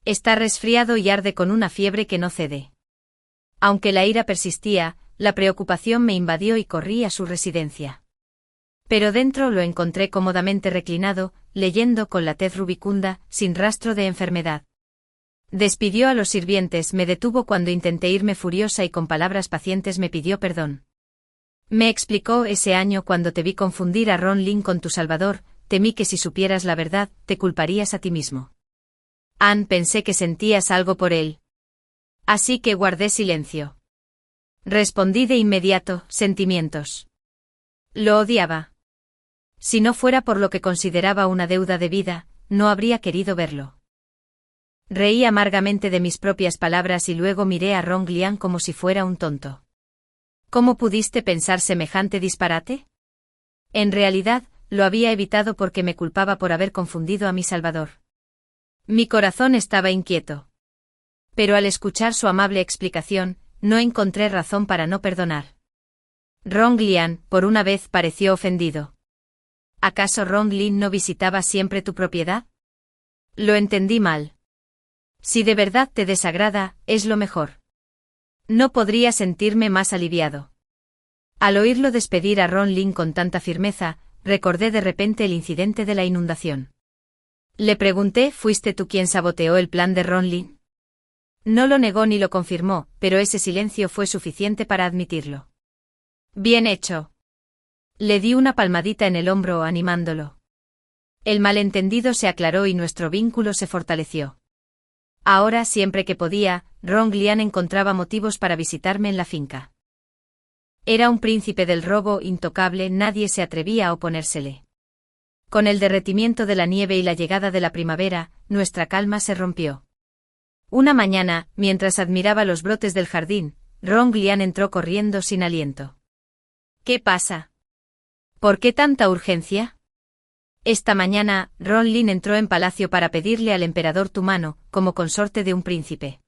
Está resfriado y arde con una fiebre que no cede. Aunque la ira persistía, la preocupación me invadió y corrí a su residencia. Pero dentro lo encontré cómodamente reclinado, leyendo con la tez rubicunda, sin rastro de enfermedad. Despidió a los sirvientes, me detuvo cuando intenté irme furiosa y con palabras pacientes me pidió perdón. Me explicó: ese año cuando te vi confundir a Ronlin con tu salvador, temí que si supieras la verdad, te culparías a ti mismo. Pensé que sentías algo por él. Así que guardé silencio. Respondí de inmediato: sentimientos. Lo odiaba. Si no fuera por lo que consideraba una deuda de vida, no habría querido verlo. Reí amargamente de mis propias palabras y luego miré a Ronglian como si fuera un tonto. ¿Cómo pudiste pensar semejante disparate? En realidad, lo había evitado porque me culpaba por haber confundido a mi Salvador. Mi corazón estaba inquieto. Pero al escuchar su amable explicación, no encontré razón para no perdonar. Ronglian, por una vez, pareció ofendido. ¿Acaso Ronglin no visitaba siempre tu propiedad? Lo entendí mal. Si de verdad te desagrada, es lo mejor. No podría sentirme más aliviado. Al oírlo despedir a Ronglin con tanta firmeza, recordé de repente el incidente de la inundación. Le pregunté, ¿fuiste tú quien saboteó el plan de Ronglin? No lo negó ni lo confirmó, pero ese silencio fue suficiente para admitirlo. Bien hecho. Le di una palmadita en el hombro animándolo. El malentendido se aclaró y nuestro vínculo se fortaleció. Ahora, siempre que podía, Ronglian encontraba motivos para visitarme en la finca. Era un príncipe del robo intocable, nadie se atrevía a oponérsele. Con el derretimiento de la nieve y la llegada de la primavera, nuestra calma se rompió. Una mañana, mientras admiraba los brotes del jardín, Ronglian entró corriendo sin aliento. ¿Qué pasa? ¿Por qué tanta urgencia? Esta mañana, Ronglin entró en palacio para pedirle al emperador tu mano, como consorte de un príncipe.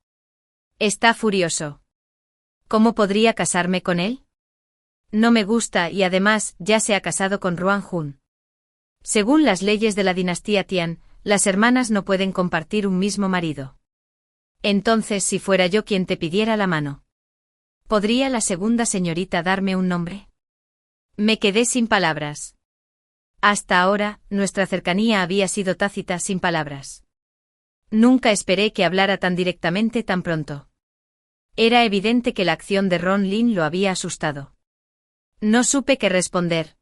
Está furioso. ¿Cómo podría casarme con él? No me gusta y además, ya se ha casado con Ruan Jun. Según las leyes de la dinastía Tian, las hermanas no pueden compartir un mismo marido. Entonces, si fuera yo quien te pidiera la mano, ¿podría la segunda señorita darme un nombre? Me quedé sin palabras. Hasta ahora, nuestra cercanía había sido tácita, sin palabras. Nunca esperé que hablara tan directamente tan pronto. Era evidente que la acción de Ronglin lo había asustado. No supe qué responder.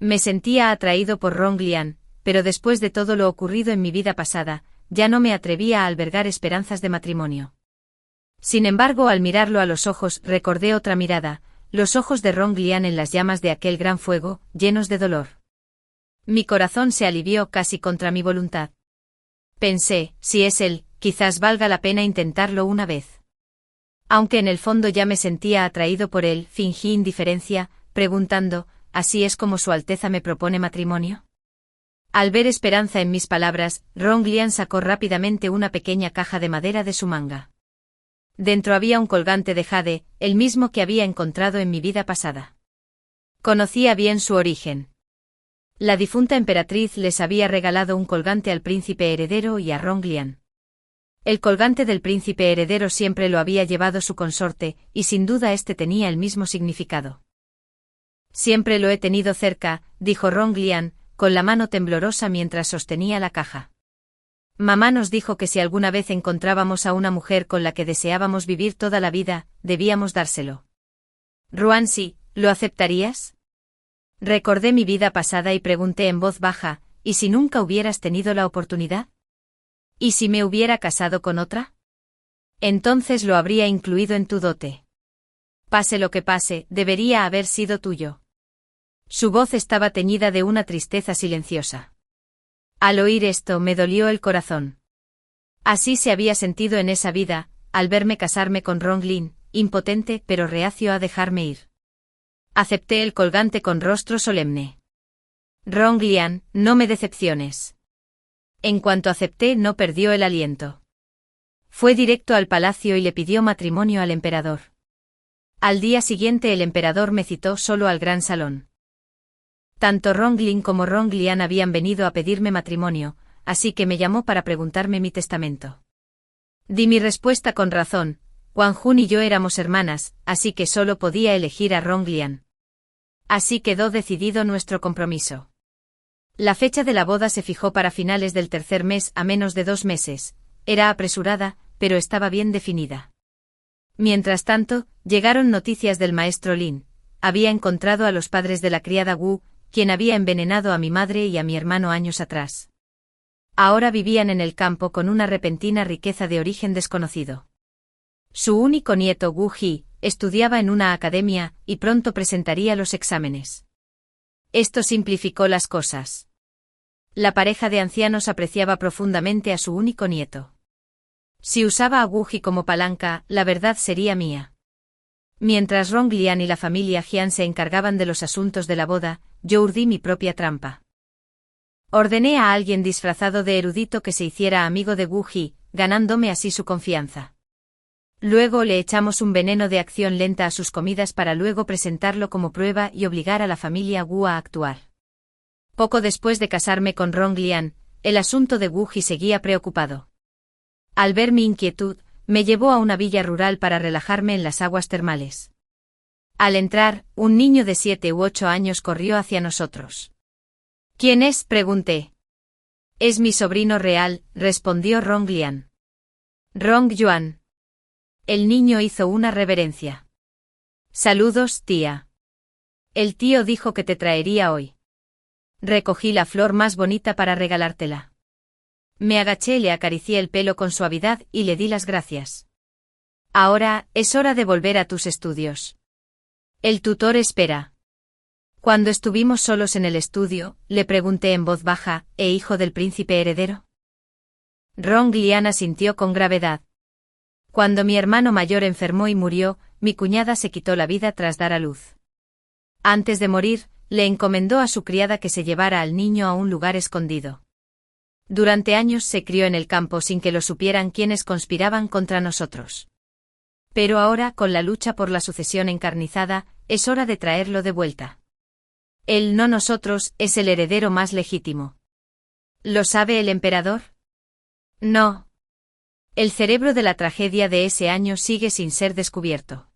Me sentía atraído por Ronglian, pero después de todo lo ocurrido en mi vida pasada, ya no me atrevía a albergar esperanzas de matrimonio. Sin embargo, al mirarlo a los ojos, recordé otra mirada, los ojos de Ronglian en las llamas de aquel gran fuego, llenos de dolor. Mi corazón se alivió casi contra mi voluntad. Pensé, si es él, quizás valga la pena intentarlo una vez. Aunque en el fondo ya me sentía atraído por él, fingí indiferencia, preguntando, ¿así es como Su Alteza me propone matrimonio? Al ver esperanza en mis palabras, Ronglian sacó rápidamente una pequeña caja de madera de su manga. Dentro había un colgante de jade, el mismo que había encontrado en mi vida pasada. Conocía bien su origen. La difunta emperatriz les había regalado un colgante al príncipe heredero y a Ronglian. El colgante del príncipe heredero siempre lo había llevado su consorte, y sin duda este tenía el mismo significado. Siempre lo he tenido cerca, dijo Ronglian, con la mano temblorosa mientras sostenía la caja. Mamá nos dijo que si alguna vez encontrábamos a una mujer con la que deseábamos vivir toda la vida, debíamos dárselo. Ruansi, ¿lo aceptarías? Recordé mi vida pasada y pregunté en voz baja, ¿y si nunca hubieras tenido la oportunidad? ¿Y si me hubiera casado con otra? Entonces lo habría incluido en tu dote. Pase lo que pase, debería haber sido tuyo. Su voz estaba teñida de una tristeza silenciosa. Al oír esto me dolió el corazón. Así se había sentido en esa vida, al verme casarme con Ronglin, impotente pero reacio a dejarme ir. Acepté el colgante con rostro solemne. Ronglian, no me decepciones. En cuanto acepté, no perdió el aliento. Fue directo al palacio y le pidió matrimonio al emperador. Al día siguiente el emperador me citó solo al gran salón. Tanto Ronglin como Ronglian habían venido a pedirme matrimonio, así que me llamó para preguntarme mi testamento. Di mi respuesta con razón, Wang Jun y yo éramos hermanas, así que solo podía elegir a Ronglian. Así quedó decidido nuestro compromiso. La fecha de la boda se fijó para finales del tercer mes, a menos de 2 meses. Era apresurada, pero estaba bien definida. Mientras tanto, llegaron noticias del maestro Lin. Había encontrado a los padres de la criada Wu, quien había envenenado a mi madre y a mi hermano años atrás. Ahora vivían en el campo con una repentina riqueza de origen desconocido. Su único nieto Wu Ji estudiaba en una academia y pronto presentaría los exámenes. Esto simplificó las cosas. La pareja de ancianos apreciaba profundamente a su único nieto. Si usaba a Wu Ji como palanca, la verdad sería mía. Mientras Ronglian y la familia Jian se encargaban de los asuntos de la boda, yo urdí mi propia trampa. Ordené a alguien disfrazado de erudito que se hiciera amigo de Wu Ji, ganándome así su confianza. Luego le echamos un veneno de acción lenta a sus comidas para luego presentarlo como prueba y obligar a la familia Wu a actuar. Poco después de casarme con Ronglian, el asunto de Wu Ji seguía preocupado. Al ver mi inquietud, me llevó a una villa rural para relajarme en las aguas termales. Al entrar, un niño de 7 u 8 años corrió hacia nosotros. ¿Quién es?, pregunté. Es mi sobrino real, respondió Ronglian. Rongyuan. El niño hizo una reverencia. Saludos, tía. El tío dijo que te traería hoy. Recogí la flor más bonita para regalártela. Me agaché, le acaricié el pelo con suavidad y le di las gracias. Ahora, es hora de volver a tus estudios. El tutor espera. Cuando estuvimos solos en el estudio, le pregunté en voz baja, hijo del príncipe heredero? Ronglian asintió con gravedad. Cuando mi hermano mayor enfermó y murió, mi cuñada se quitó la vida tras dar a luz. Antes de morir, le encomendó a su criada que se llevara al niño a un lugar escondido. Durante años se crió en el campo sin que lo supieran quienes conspiraban contra nosotros. Pero ahora, con la lucha por la sucesión encarnizada, es hora de traerlo de vuelta. Él, no nosotros, es el heredero más legítimo. ¿Lo sabe el emperador? No. El cerebro de la tragedia de ese año sigue sin ser descubierto.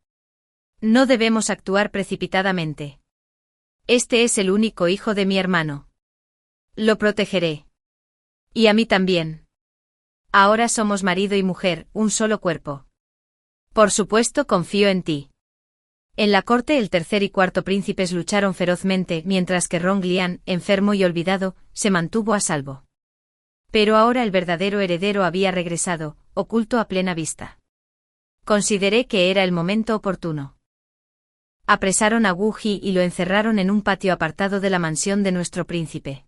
No debemos actuar precipitadamente. Este es el único hijo de mi hermano. Lo protegeré. Y a mí también. Ahora somos marido y mujer, un solo cuerpo. Por supuesto, confío en ti. En la corte el tercer y cuarto príncipes lucharon ferozmente, mientras que Ronglian, enfermo y olvidado, se mantuvo a salvo. Pero ahora el verdadero heredero había regresado, oculto a plena vista. Consideré que era el momento oportuno. Apresaron a Wu Ji y lo encerraron en un patio apartado de la mansión de nuestro príncipe.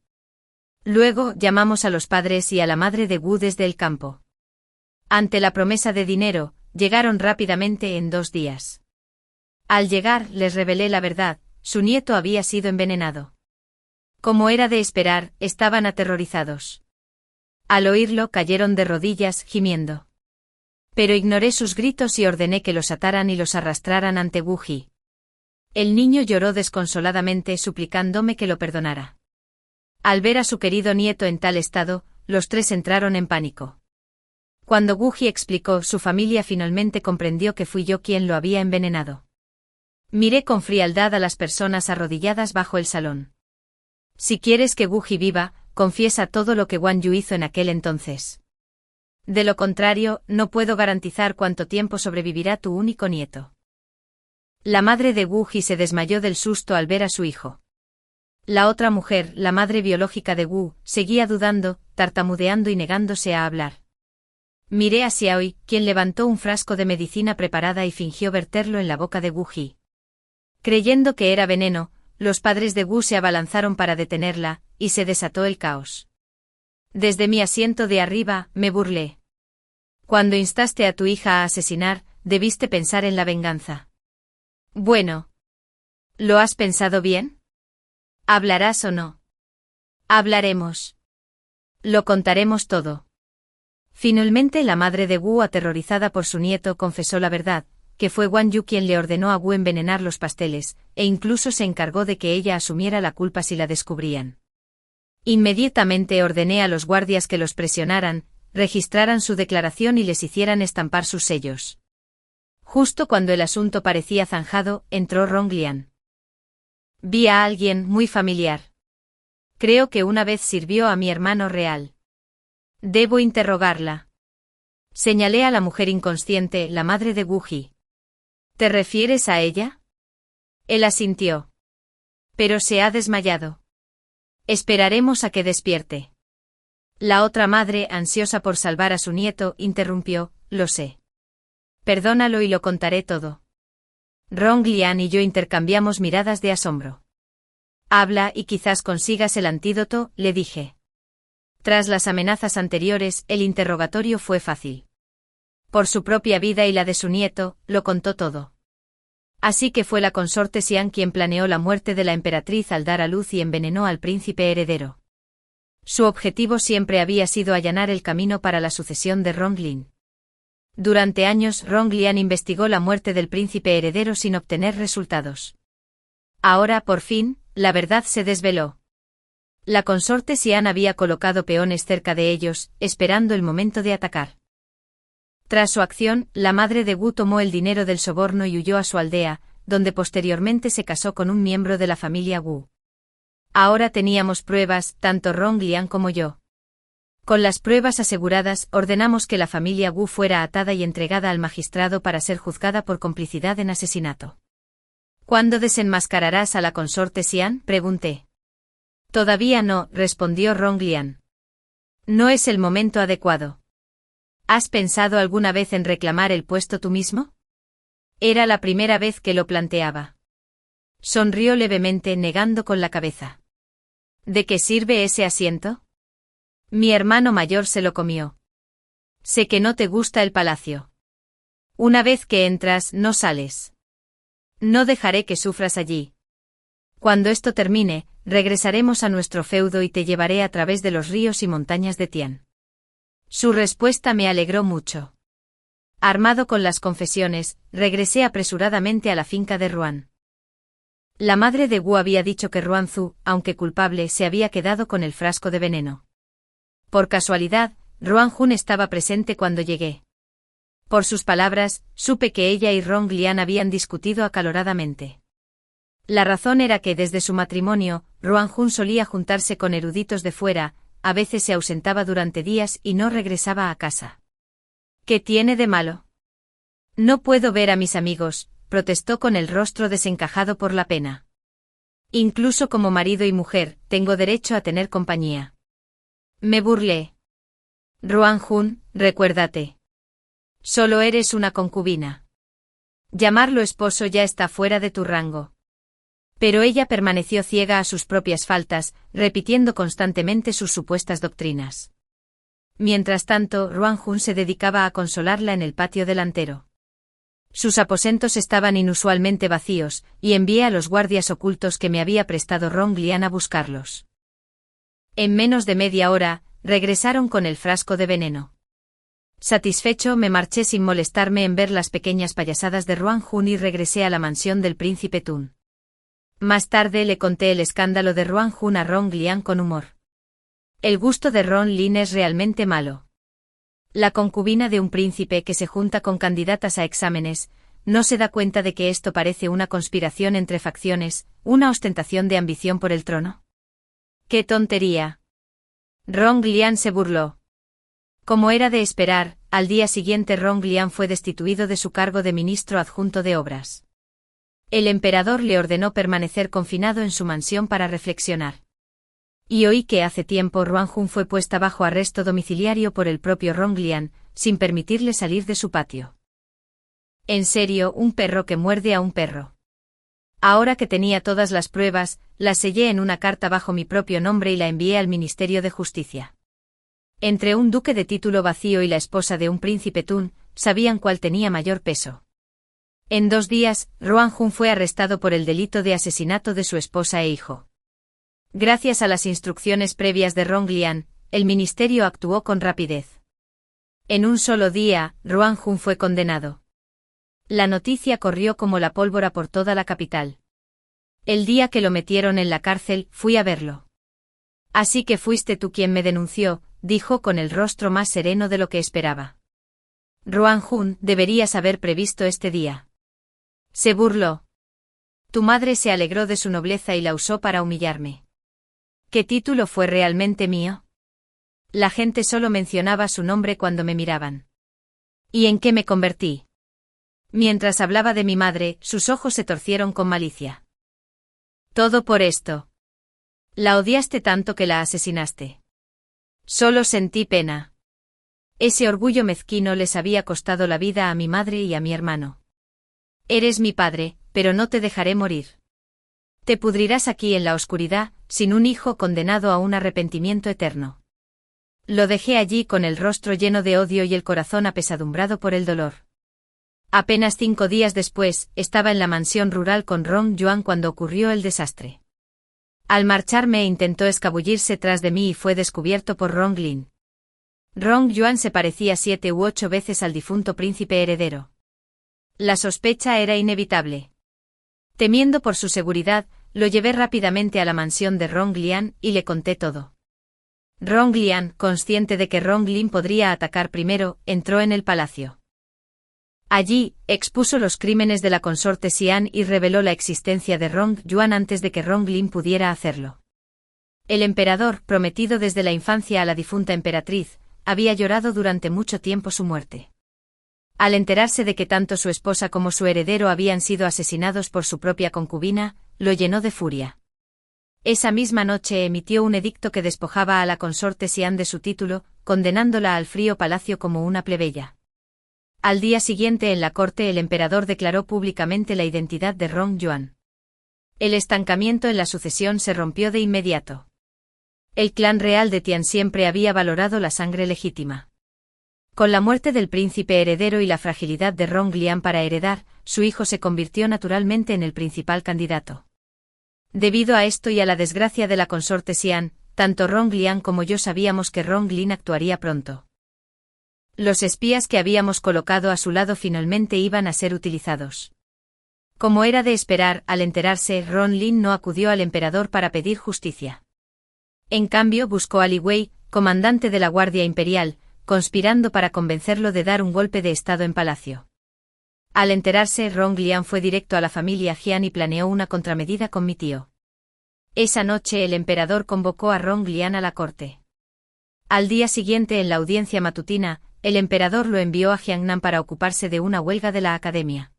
Luego llamamos a los padres y a la madre de Wu desde el campo. Ante la promesa de dinero, llegaron rápidamente en 2 días. Al llegar, les revelé la verdad, su nieto había sido envenenado. Como era de esperar, estaban aterrorizados. Al oírlo, cayeron de rodillas, gimiendo. Pero ignoré sus gritos y ordené que los ataran y los arrastraran ante Wu Ji. El niño lloró desconsoladamente suplicándome que lo perdonara. Al ver a su querido nieto en tal estado, los 3 entraron en pánico. Cuando Wu Ji explicó, su familia finalmente comprendió que fui yo quien lo había envenenado. Miré con frialdad a las personas arrodilladas bajo el salón. Si quieres que Wu Ji viva, confiesa todo lo que Guan Yu hizo en aquel entonces. De lo contrario, no puedo garantizar cuánto tiempo sobrevivirá tu único nieto. La madre de Wu Ji se desmayó del susto al ver a su hijo. La otra mujer, la madre biológica de Wu, seguía dudando, tartamudeando y negándose a hablar. Miré a Xiaoi, quien levantó un frasco de medicina preparada y fingió verterlo en la boca de Wu Ji. Creyendo que era veneno, los padres de Wu se abalanzaron para detenerla, y se desató el caos. Desde mi asiento de arriba, me burlé. Cuando instaste a tu hija a asesinar, debiste pensar en la venganza. Bueno. ¿Lo has pensado bien? ¿Hablarás o no? Hablaremos. Lo contaremos todo. Finalmente la madre de Wu, aterrorizada por su nieto, confesó la verdad, que fue Guan Yu quien le ordenó a Wu envenenar los pasteles, e incluso se encargó de que ella asumiera la culpa si la descubrían. Inmediatamente ordené a los guardias que los presionaran, registraran su declaración y les hicieran estampar sus sellos. Justo cuando el asunto parecía zanjado, entró Ronglian. Vi a alguien muy familiar. Creo que una vez sirvió a mi hermano real. Debo interrogarla. Señalé a la mujer inconsciente, la madre de Wu Ji. ¿Te refieres a ella? Él asintió. Pero se ha desmayado. Esperaremos a que despierte. La otra madre, ansiosa por salvar a su nieto, interrumpió, lo sé. Perdónalo y lo contaré todo. Ronglian y yo intercambiamos miradas de asombro. Habla y quizás consigas el antídoto, le dije. Tras las amenazas anteriores, el interrogatorio fue fácil. Por su propia vida y la de su nieto, lo contó todo. Así que fue la consorte Xian quien planeó la muerte de la emperatriz al dar a luz y envenenó al príncipe heredero. Su objetivo siempre había sido allanar el camino para la sucesión de Ronglin. Durante años Ronglian investigó la muerte del príncipe heredero sin obtener resultados. Ahora, por fin, la verdad se desveló. La consorte Xian había colocado peones cerca de ellos, esperando el momento de atacar. Tras su acción, la madre de Wu tomó el dinero del soborno y huyó a su aldea, donde posteriormente se casó con un miembro de la familia Wu. Ahora teníamos pruebas, tanto Ronglian como yo. Con las pruebas aseguradas, ordenamos que la familia Wu fuera atada y entregada al magistrado para ser juzgada por complicidad en asesinato. ¿Cuándo desenmascararás a la consorte Xian?, pregunté. Todavía no, respondió Ronglian. No es el momento adecuado. ¿Has pensado alguna vez en reclamar el puesto tú mismo? Era la primera vez que lo planteaba. Sonrió levemente, negando con la cabeza. ¿De qué sirve ese asiento? Mi hermano mayor se lo comió. Sé que no te gusta el palacio. Una vez que entras, no sales. No dejaré que sufras allí. Cuando esto termine, regresaremos a nuestro feudo y te llevaré a través de los ríos y montañas de Tian. Su respuesta me alegró mucho. Armado con las confesiones, regresé apresuradamente a la finca de Ruan. La madre de Wu había dicho que Ruanzu, aunque culpable, se había quedado con el frasco de veneno. Por casualidad, Ruanjun estaba presente cuando llegué. Por sus palabras, supe que ella y Ronglian habían discutido acaloradamente. La razón era que desde su matrimonio, Ruanjun solía juntarse con eruditos de fuera, a veces se ausentaba durante días y no regresaba a casa. ¿Qué tiene de malo? No puedo ver a mis amigos, protestó con el rostro desencajado por la pena. Incluso como marido y mujer, tengo derecho a tener compañía. Me burlé. Ruanjun, recuérdate. Solo eres una concubina. Llamarlo esposo ya está fuera de tu rango. Pero ella permaneció ciega a sus propias faltas, repitiendo constantemente sus supuestas doctrinas. Mientras tanto, Ruanjun se dedicaba a consolarla en el patio delantero. Sus aposentos estaban inusualmente vacíos, y envié a los guardias ocultos que me había prestado Ronglian a buscarlos. En menos de media hora, regresaron con el frasco de veneno. Satisfecho, me marché sin molestarme en ver las pequeñas payasadas de Ruanjun y regresé a la mansión del príncipe Tun. Más tarde le conté el escándalo de Ruanjun a Ronglian con humor. El gusto de Ronglin es realmente malo. La concubina de un príncipe que se junta con candidatas a exámenes, no se da cuenta de que esto parece una conspiración entre facciones, una ostentación de ambición por el trono. ¡Qué tontería! Ronglian se burló. Como era de esperar, al día siguiente Ronglian fue destituido de su cargo de ministro adjunto de obras. El emperador le ordenó permanecer confinado en su mansión para reflexionar. Y oí que hace tiempo Ruanjun fue puesta bajo arresto domiciliario por el propio Ronglian, sin permitirle salir de su patio. En serio, un perro que muerde a un perro. Ahora que tenía todas las pruebas, las sellé en una carta bajo mi propio nombre y la envié al Ministerio de Justicia. Entre un duque de título vacío y la esposa de un príncipe Tun, sabían cuál tenía mayor peso. En 2 días, Ruanjun fue arrestado por el delito de asesinato de su esposa e hijo. Gracias a las instrucciones previas de Ronglian, el ministerio actuó con rapidez. En un solo día, Ruanjun fue condenado. La noticia corrió como la pólvora por toda la capital. El día que lo metieron en la cárcel, fui a verlo. Así que fuiste tú quien me denunció, dijo con el rostro más sereno de lo que esperaba. Ruanjun, deberías haber previsto este día. Se burló. Tu madre se alegró de su nobleza y la usó para humillarme. ¿Qué título fue realmente mío? La gente solo mencionaba su nombre cuando me miraban. ¿Y en qué me convertí? Mientras hablaba de mi madre, sus ojos se torcieron con malicia. Todo por esto. La odiaste tanto que la asesinaste. Solo sentí pena. Ese orgullo mezquino les había costado la vida a mi madre y a mi hermano. Eres mi padre, pero no te dejaré morir. Te pudrirás aquí en la oscuridad, sin un hijo condenado a un arrepentimiento eterno. Lo dejé allí con el rostro lleno de odio y el corazón apesadumbrado por el dolor. Apenas 5 días después, estaba en la mansión rural con Rong Yuan cuando ocurrió el desastre. Al marcharme intentó escabullirse tras de mí y fue descubierto por Rong Lin. Rong Yuan se parecía 7 u 8 veces al difunto príncipe heredero. La sospecha era inevitable. Temiendo por su seguridad, lo llevé rápidamente a la mansión de Rong Lian y le conté todo. Rong Lian, consciente de que Rong Lin podría atacar primero, entró en el palacio. Allí, expuso los crímenes de la consorte Xian y reveló la existencia de Rong Yuan antes de que Rong Lin pudiera hacerlo. El emperador, prometido desde la infancia a la difunta emperatriz, había llorado durante mucho tiempo su muerte. Al enterarse de que tanto su esposa como su heredero habían sido asesinados por su propia concubina, lo llenó de furia. Esa misma noche emitió un edicto que despojaba a la consorte Xian de su título, condenándola al frío palacio como una plebeya. Al día siguiente en la corte el emperador declaró públicamente la identidad de Rong Yuan. El estancamiento en la sucesión se rompió de inmediato. El clan real de Tian siempre había valorado la sangre legítima. Con la muerte del príncipe heredero y la fragilidad de Rong Lian para heredar, su hijo se convirtió naturalmente en el principal candidato. Debido a esto y a la desgracia de la consorte Xian, tanto Rong Lian como yo sabíamos que Rong Lin actuaría pronto. Los espías que habíamos colocado a su lado finalmente iban a ser utilizados. Como era de esperar, al enterarse, Rong Lin no acudió al emperador para pedir justicia. En cambio buscó a Li Wei, comandante de la Guardia Imperial, conspirando para convencerlo de dar un golpe de estado en palacio. Al enterarse, Rong Lian fue directo a la familia Jian y planeó una contramedida con mi tío. Esa noche el emperador convocó a Rong Lian a la corte. Al día siguiente en la audiencia matutina, el emperador lo envió a Jiangnan para ocuparse de una huelga de la academia.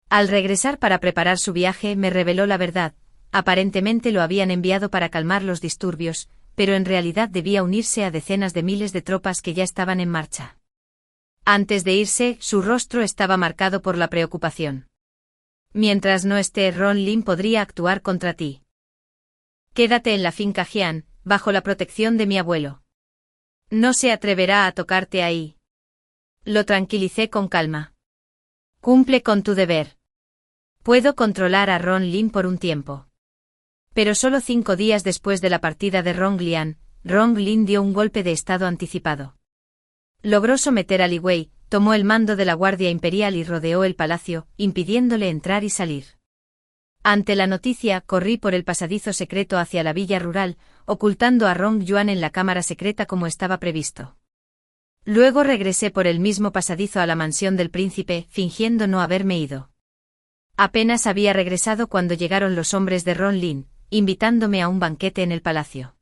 Al regresar para preparar su viaje me reveló la verdad, aparentemente lo habían enviado para calmar los disturbios, pero en realidad debía unirse a decenas de miles de tropas que ya estaban en marcha. Antes de irse, su rostro estaba marcado por la preocupación. Mientras no esté, Rong Lin podría actuar contra ti. Quédate en la finca Jian, bajo la protección de mi abuelo. No se atreverá a tocarte ahí. Lo tranquilicé con calma. Cumple con tu deber. Puedo controlar a Rong Lin por un tiempo. Pero solo 5 días después de la partida de Rong Lian, Rong Lin dio un golpe de estado anticipado. Logró someter a Li Wei, tomó el mando de la Guardia Imperial y rodeó el palacio, impidiéndole entrar y salir. Ante la noticia, corrí por el pasadizo secreto hacia la villa rural, ocultando a Rong Yuan en la cámara secreta como estaba previsto. Luego regresé por el mismo pasadizo a la mansión del príncipe, fingiendo no haberme ido. Apenas había regresado cuando llegaron los hombres de Rong Lin, invitándome a un banquete en el palacio.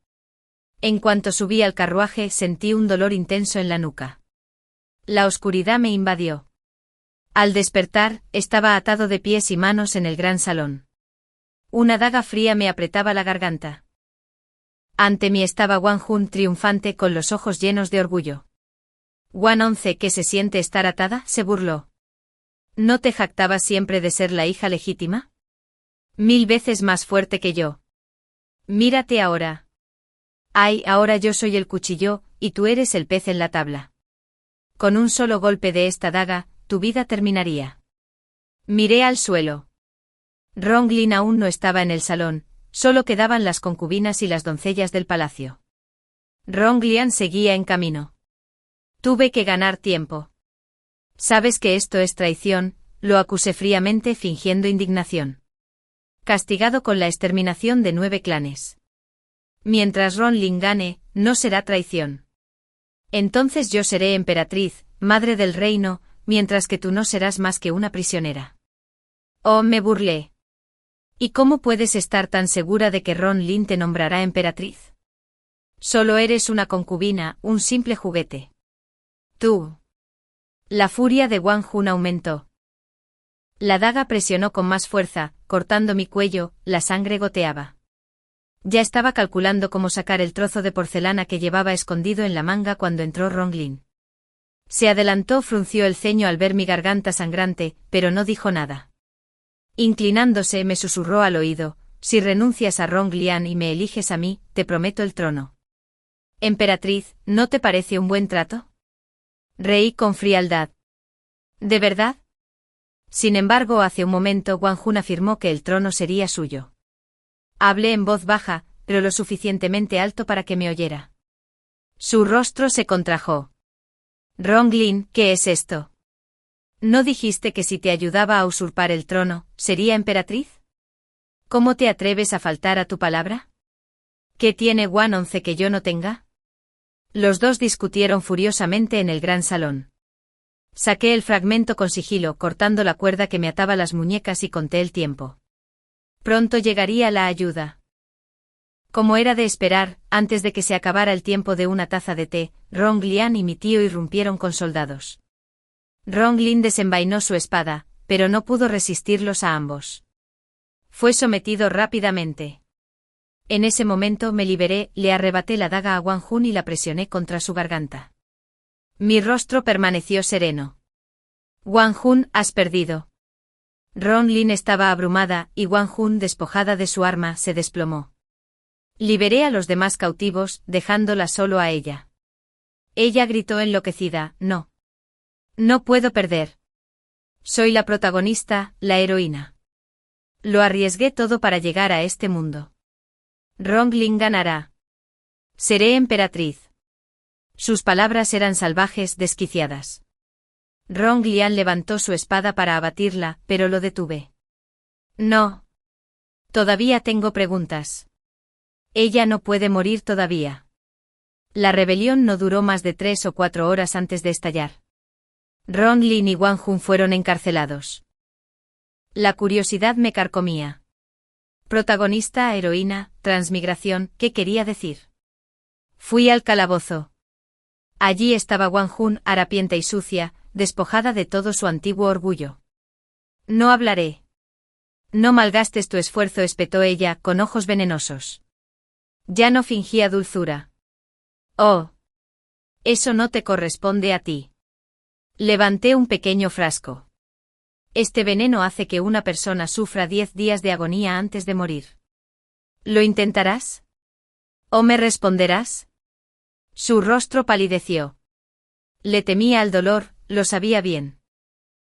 En cuanto subí al carruaje sentí un dolor intenso en la nuca. La oscuridad me invadió. Al despertar, estaba atado de pies y manos en el gran salón. Una daga fría me apretaba la garganta. Ante mí estaba Wang Jun triunfante con los ojos llenos de orgullo. Wang 11, ¿qué se siente estar atada?, se burló. ¿No te jactabas siempre de ser la hija legítima? 1000 veces más fuerte que yo. Mírate ahora. Ay, ahora yo soy el cuchillo, y tú eres el pez en la tabla. Con un solo golpe de esta daga, tu vida terminaría. Miré al suelo. Rong Lin aún no estaba en el salón, solo quedaban las concubinas y las doncellas del palacio. Rong Lian seguía en camino. Tuve que ganar tiempo. Sabes que esto es traición, lo acusé fríamente fingiendo indignación. Castigado con la exterminación de 9 clanes. Mientras Rong Lin gane, no será traición. Entonces yo seré emperatriz, madre del reino, mientras que tú no serás más que una prisionera. Oh, me burlé. ¿Y cómo puedes estar tan segura de que Rong Lin te nombrará emperatriz? Solo eres una concubina, un simple juguete. Tú. La furia de Wang Jun aumentó. La daga presionó con más fuerza, cortando mi cuello, la sangre goteaba. Ya estaba calculando cómo sacar el trozo de porcelana que llevaba escondido en la manga cuando entró Rong Lin. Se adelantó, frunció el ceño al ver mi garganta sangrante, pero no dijo nada. Inclinándose me susurró al oído, si renuncias a Rong Lian y me eliges a mí, te prometo el trono. Emperatriz, ¿no te parece un buen trato? Reí con frialdad. ¿De verdad? Sin embargo, hace un momento Wang Jun afirmó que el trono sería suyo. Hablé en voz baja, pero lo suficientemente alto para que me oyera. Su rostro se contrajo. Ronglin, ¿qué es esto? ¿No dijiste que si te ayudaba a usurpar el trono, sería emperatriz? ¿Cómo te atreves a faltar a tu palabra? ¿Qué tiene Wan 11 que yo no tenga? Los dos discutieron furiosamente en el gran salón. Saqué el fragmento con sigilo, cortando la cuerda que me ataba las muñecas, y conté el tiempo. Pronto llegaría la ayuda. Como era de esperar, antes de que se acabara el tiempo de una taza de té, Ronglian y mi tío irrumpieron con soldados. Ronglin desenvainó su espada, pero no pudo resistirlos a ambos. Fue sometido rápidamente. En ese momento me liberé, le arrebaté la daga a Wang Jun y la presioné contra su garganta. Mi rostro permaneció sereno. Wang Jun, has perdido. Ronglin estaba abrumada, y Wang Jun, despojada de su arma, se desplomó. Liberé a los demás cautivos, dejándola solo a ella. Ella gritó enloquecida, no. No puedo perder. Soy la protagonista, la heroína. Lo arriesgué todo para llegar a este mundo. Ronglin ganará. Seré emperatriz. Sus palabras eran salvajes, desquiciadas. Ronglian levantó su espada para abatirla, pero lo detuve. No. Todavía tengo preguntas. Ella no puede morir todavía. La rebelión no duró más de 3 o 4 horas antes de estallar. Ronglin y Wang Jun fueron encarcelados. La curiosidad me carcomía. Protagonista, heroína, transmigración, ¿qué quería decir? Fui al calabozo. Allí estaba Wang Jun, harapienta y sucia, despojada de todo su antiguo orgullo. No hablaré. No malgastes tu esfuerzo, espetó ella, con ojos venenosos. Ya no fingía dulzura. Oh. Eso no te corresponde a ti. Levanté un pequeño frasco. Este veneno hace que una persona sufra 10 días de agonía antes de morir. ¿Lo intentarás? ¿O me responderás? Su rostro palideció. Le temía al dolor, lo sabía bien.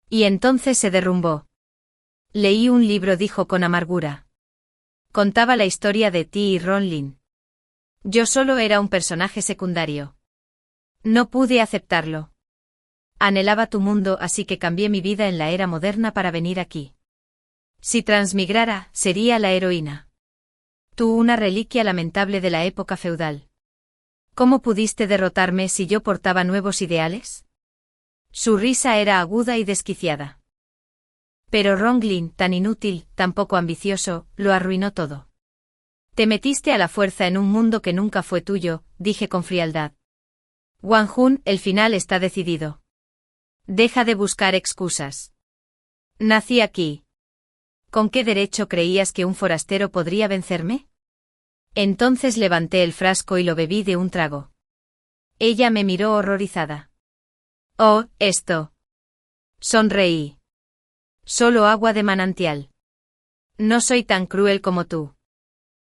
Y entonces se derrumbó. Leí un libro, dijo con amargura. Contaba la historia de ti y Ronglin. Yo solo era un personaje secundario. No pude aceptarlo. Anhelaba tu mundo, así que cambié mi vida en la era moderna para venir aquí. Si transmigrara, sería la heroína. Tú, una reliquia lamentable de la época feudal. ¿Cómo pudiste derrotarme si yo portaba nuevos ideales? Su risa era aguda y desquiciada. Pero Ronglin, tan inútil, tan poco ambicioso, lo arruinó todo. Te metiste a la fuerza en un mundo que nunca fue tuyo, dije con frialdad. Wang Jun, el final está decidido. Deja de buscar excusas. Nací aquí. ¿Con qué derecho creías que un forastero podría vencerme? Entonces levanté el frasco y lo bebí de un trago. Ella me miró horrorizada. Oh, esto. Sonreí. Solo agua de manantial. No soy tan cruel como tú.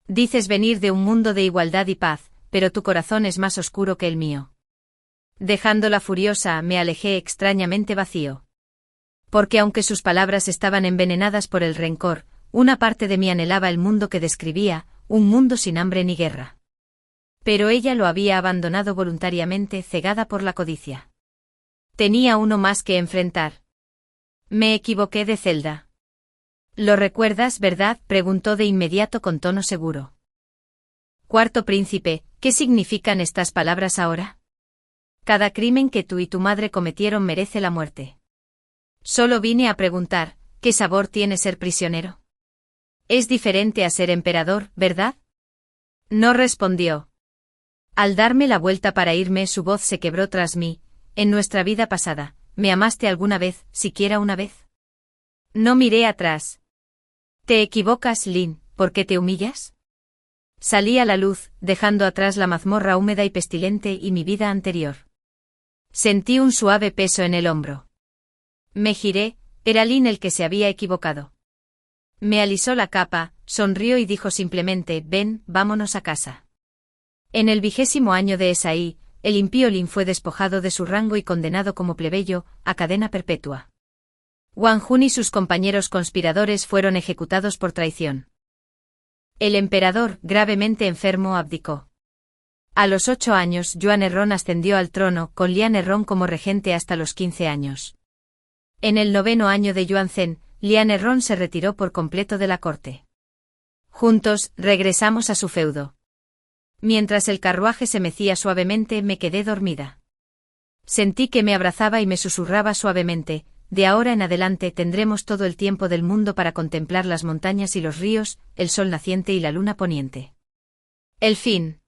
Dices venir de un mundo de igualdad y paz, pero tu corazón es más oscuro que el mío. Dejándola furiosa, me alejé extrañamente vacío. Porque aunque sus palabras estaban envenenadas por el rencor, una parte de mí anhelaba el mundo que describía, un mundo sin hambre ni guerra. Pero ella lo había abandonado voluntariamente, cegada por la codicia. Tenía uno más que enfrentar. Me equivoqué de celda. ¿Lo recuerdas, verdad?, preguntó de inmediato con tono seguro. Cuarto príncipe, ¿qué significan estas palabras ahora? Cada crimen que tú y tu madre cometieron merece la muerte. Solo vine a preguntar, ¿qué sabor tiene ser prisionero? Es diferente a ser emperador, ¿verdad? No respondió. Al darme la vuelta para irme, su voz se quebró tras mí. En nuestra vida pasada, ¿me amaste alguna vez, siquiera una vez? No miré atrás. Te equivocas, Lin, ¿por qué te humillas? Salí a la luz, dejando atrás la mazmorra húmeda y pestilente y mi vida anterior. Sentí un suave peso en el hombro. Me giré, era Lin el que se había equivocado. Me alisó la capa, sonrió y dijo simplemente, ven, vámonos a casa. En el 20º año de Esaí, el impío Lin fue despojado de su rango y condenado como plebeyo, a cadena perpetua. Wang Jun y sus compañeros conspiradores fueron ejecutados por traición. El emperador, gravemente enfermo, abdicó. A los 8 años, Yuan Errón ascendió al trono, con Lian Errón como regente hasta los 15 años. En el 9º año de Yuan Zhen, Lian Errón se retiró por completo de la corte. Juntos, regresamos a su feudo. Mientras el carruaje se mecía suavemente, me quedé dormida. Sentí que me abrazaba y me susurraba suavemente: de ahora en adelante tendremos todo el tiempo del mundo para contemplar las montañas y los ríos, el sol naciente y la luna poniente. El fin.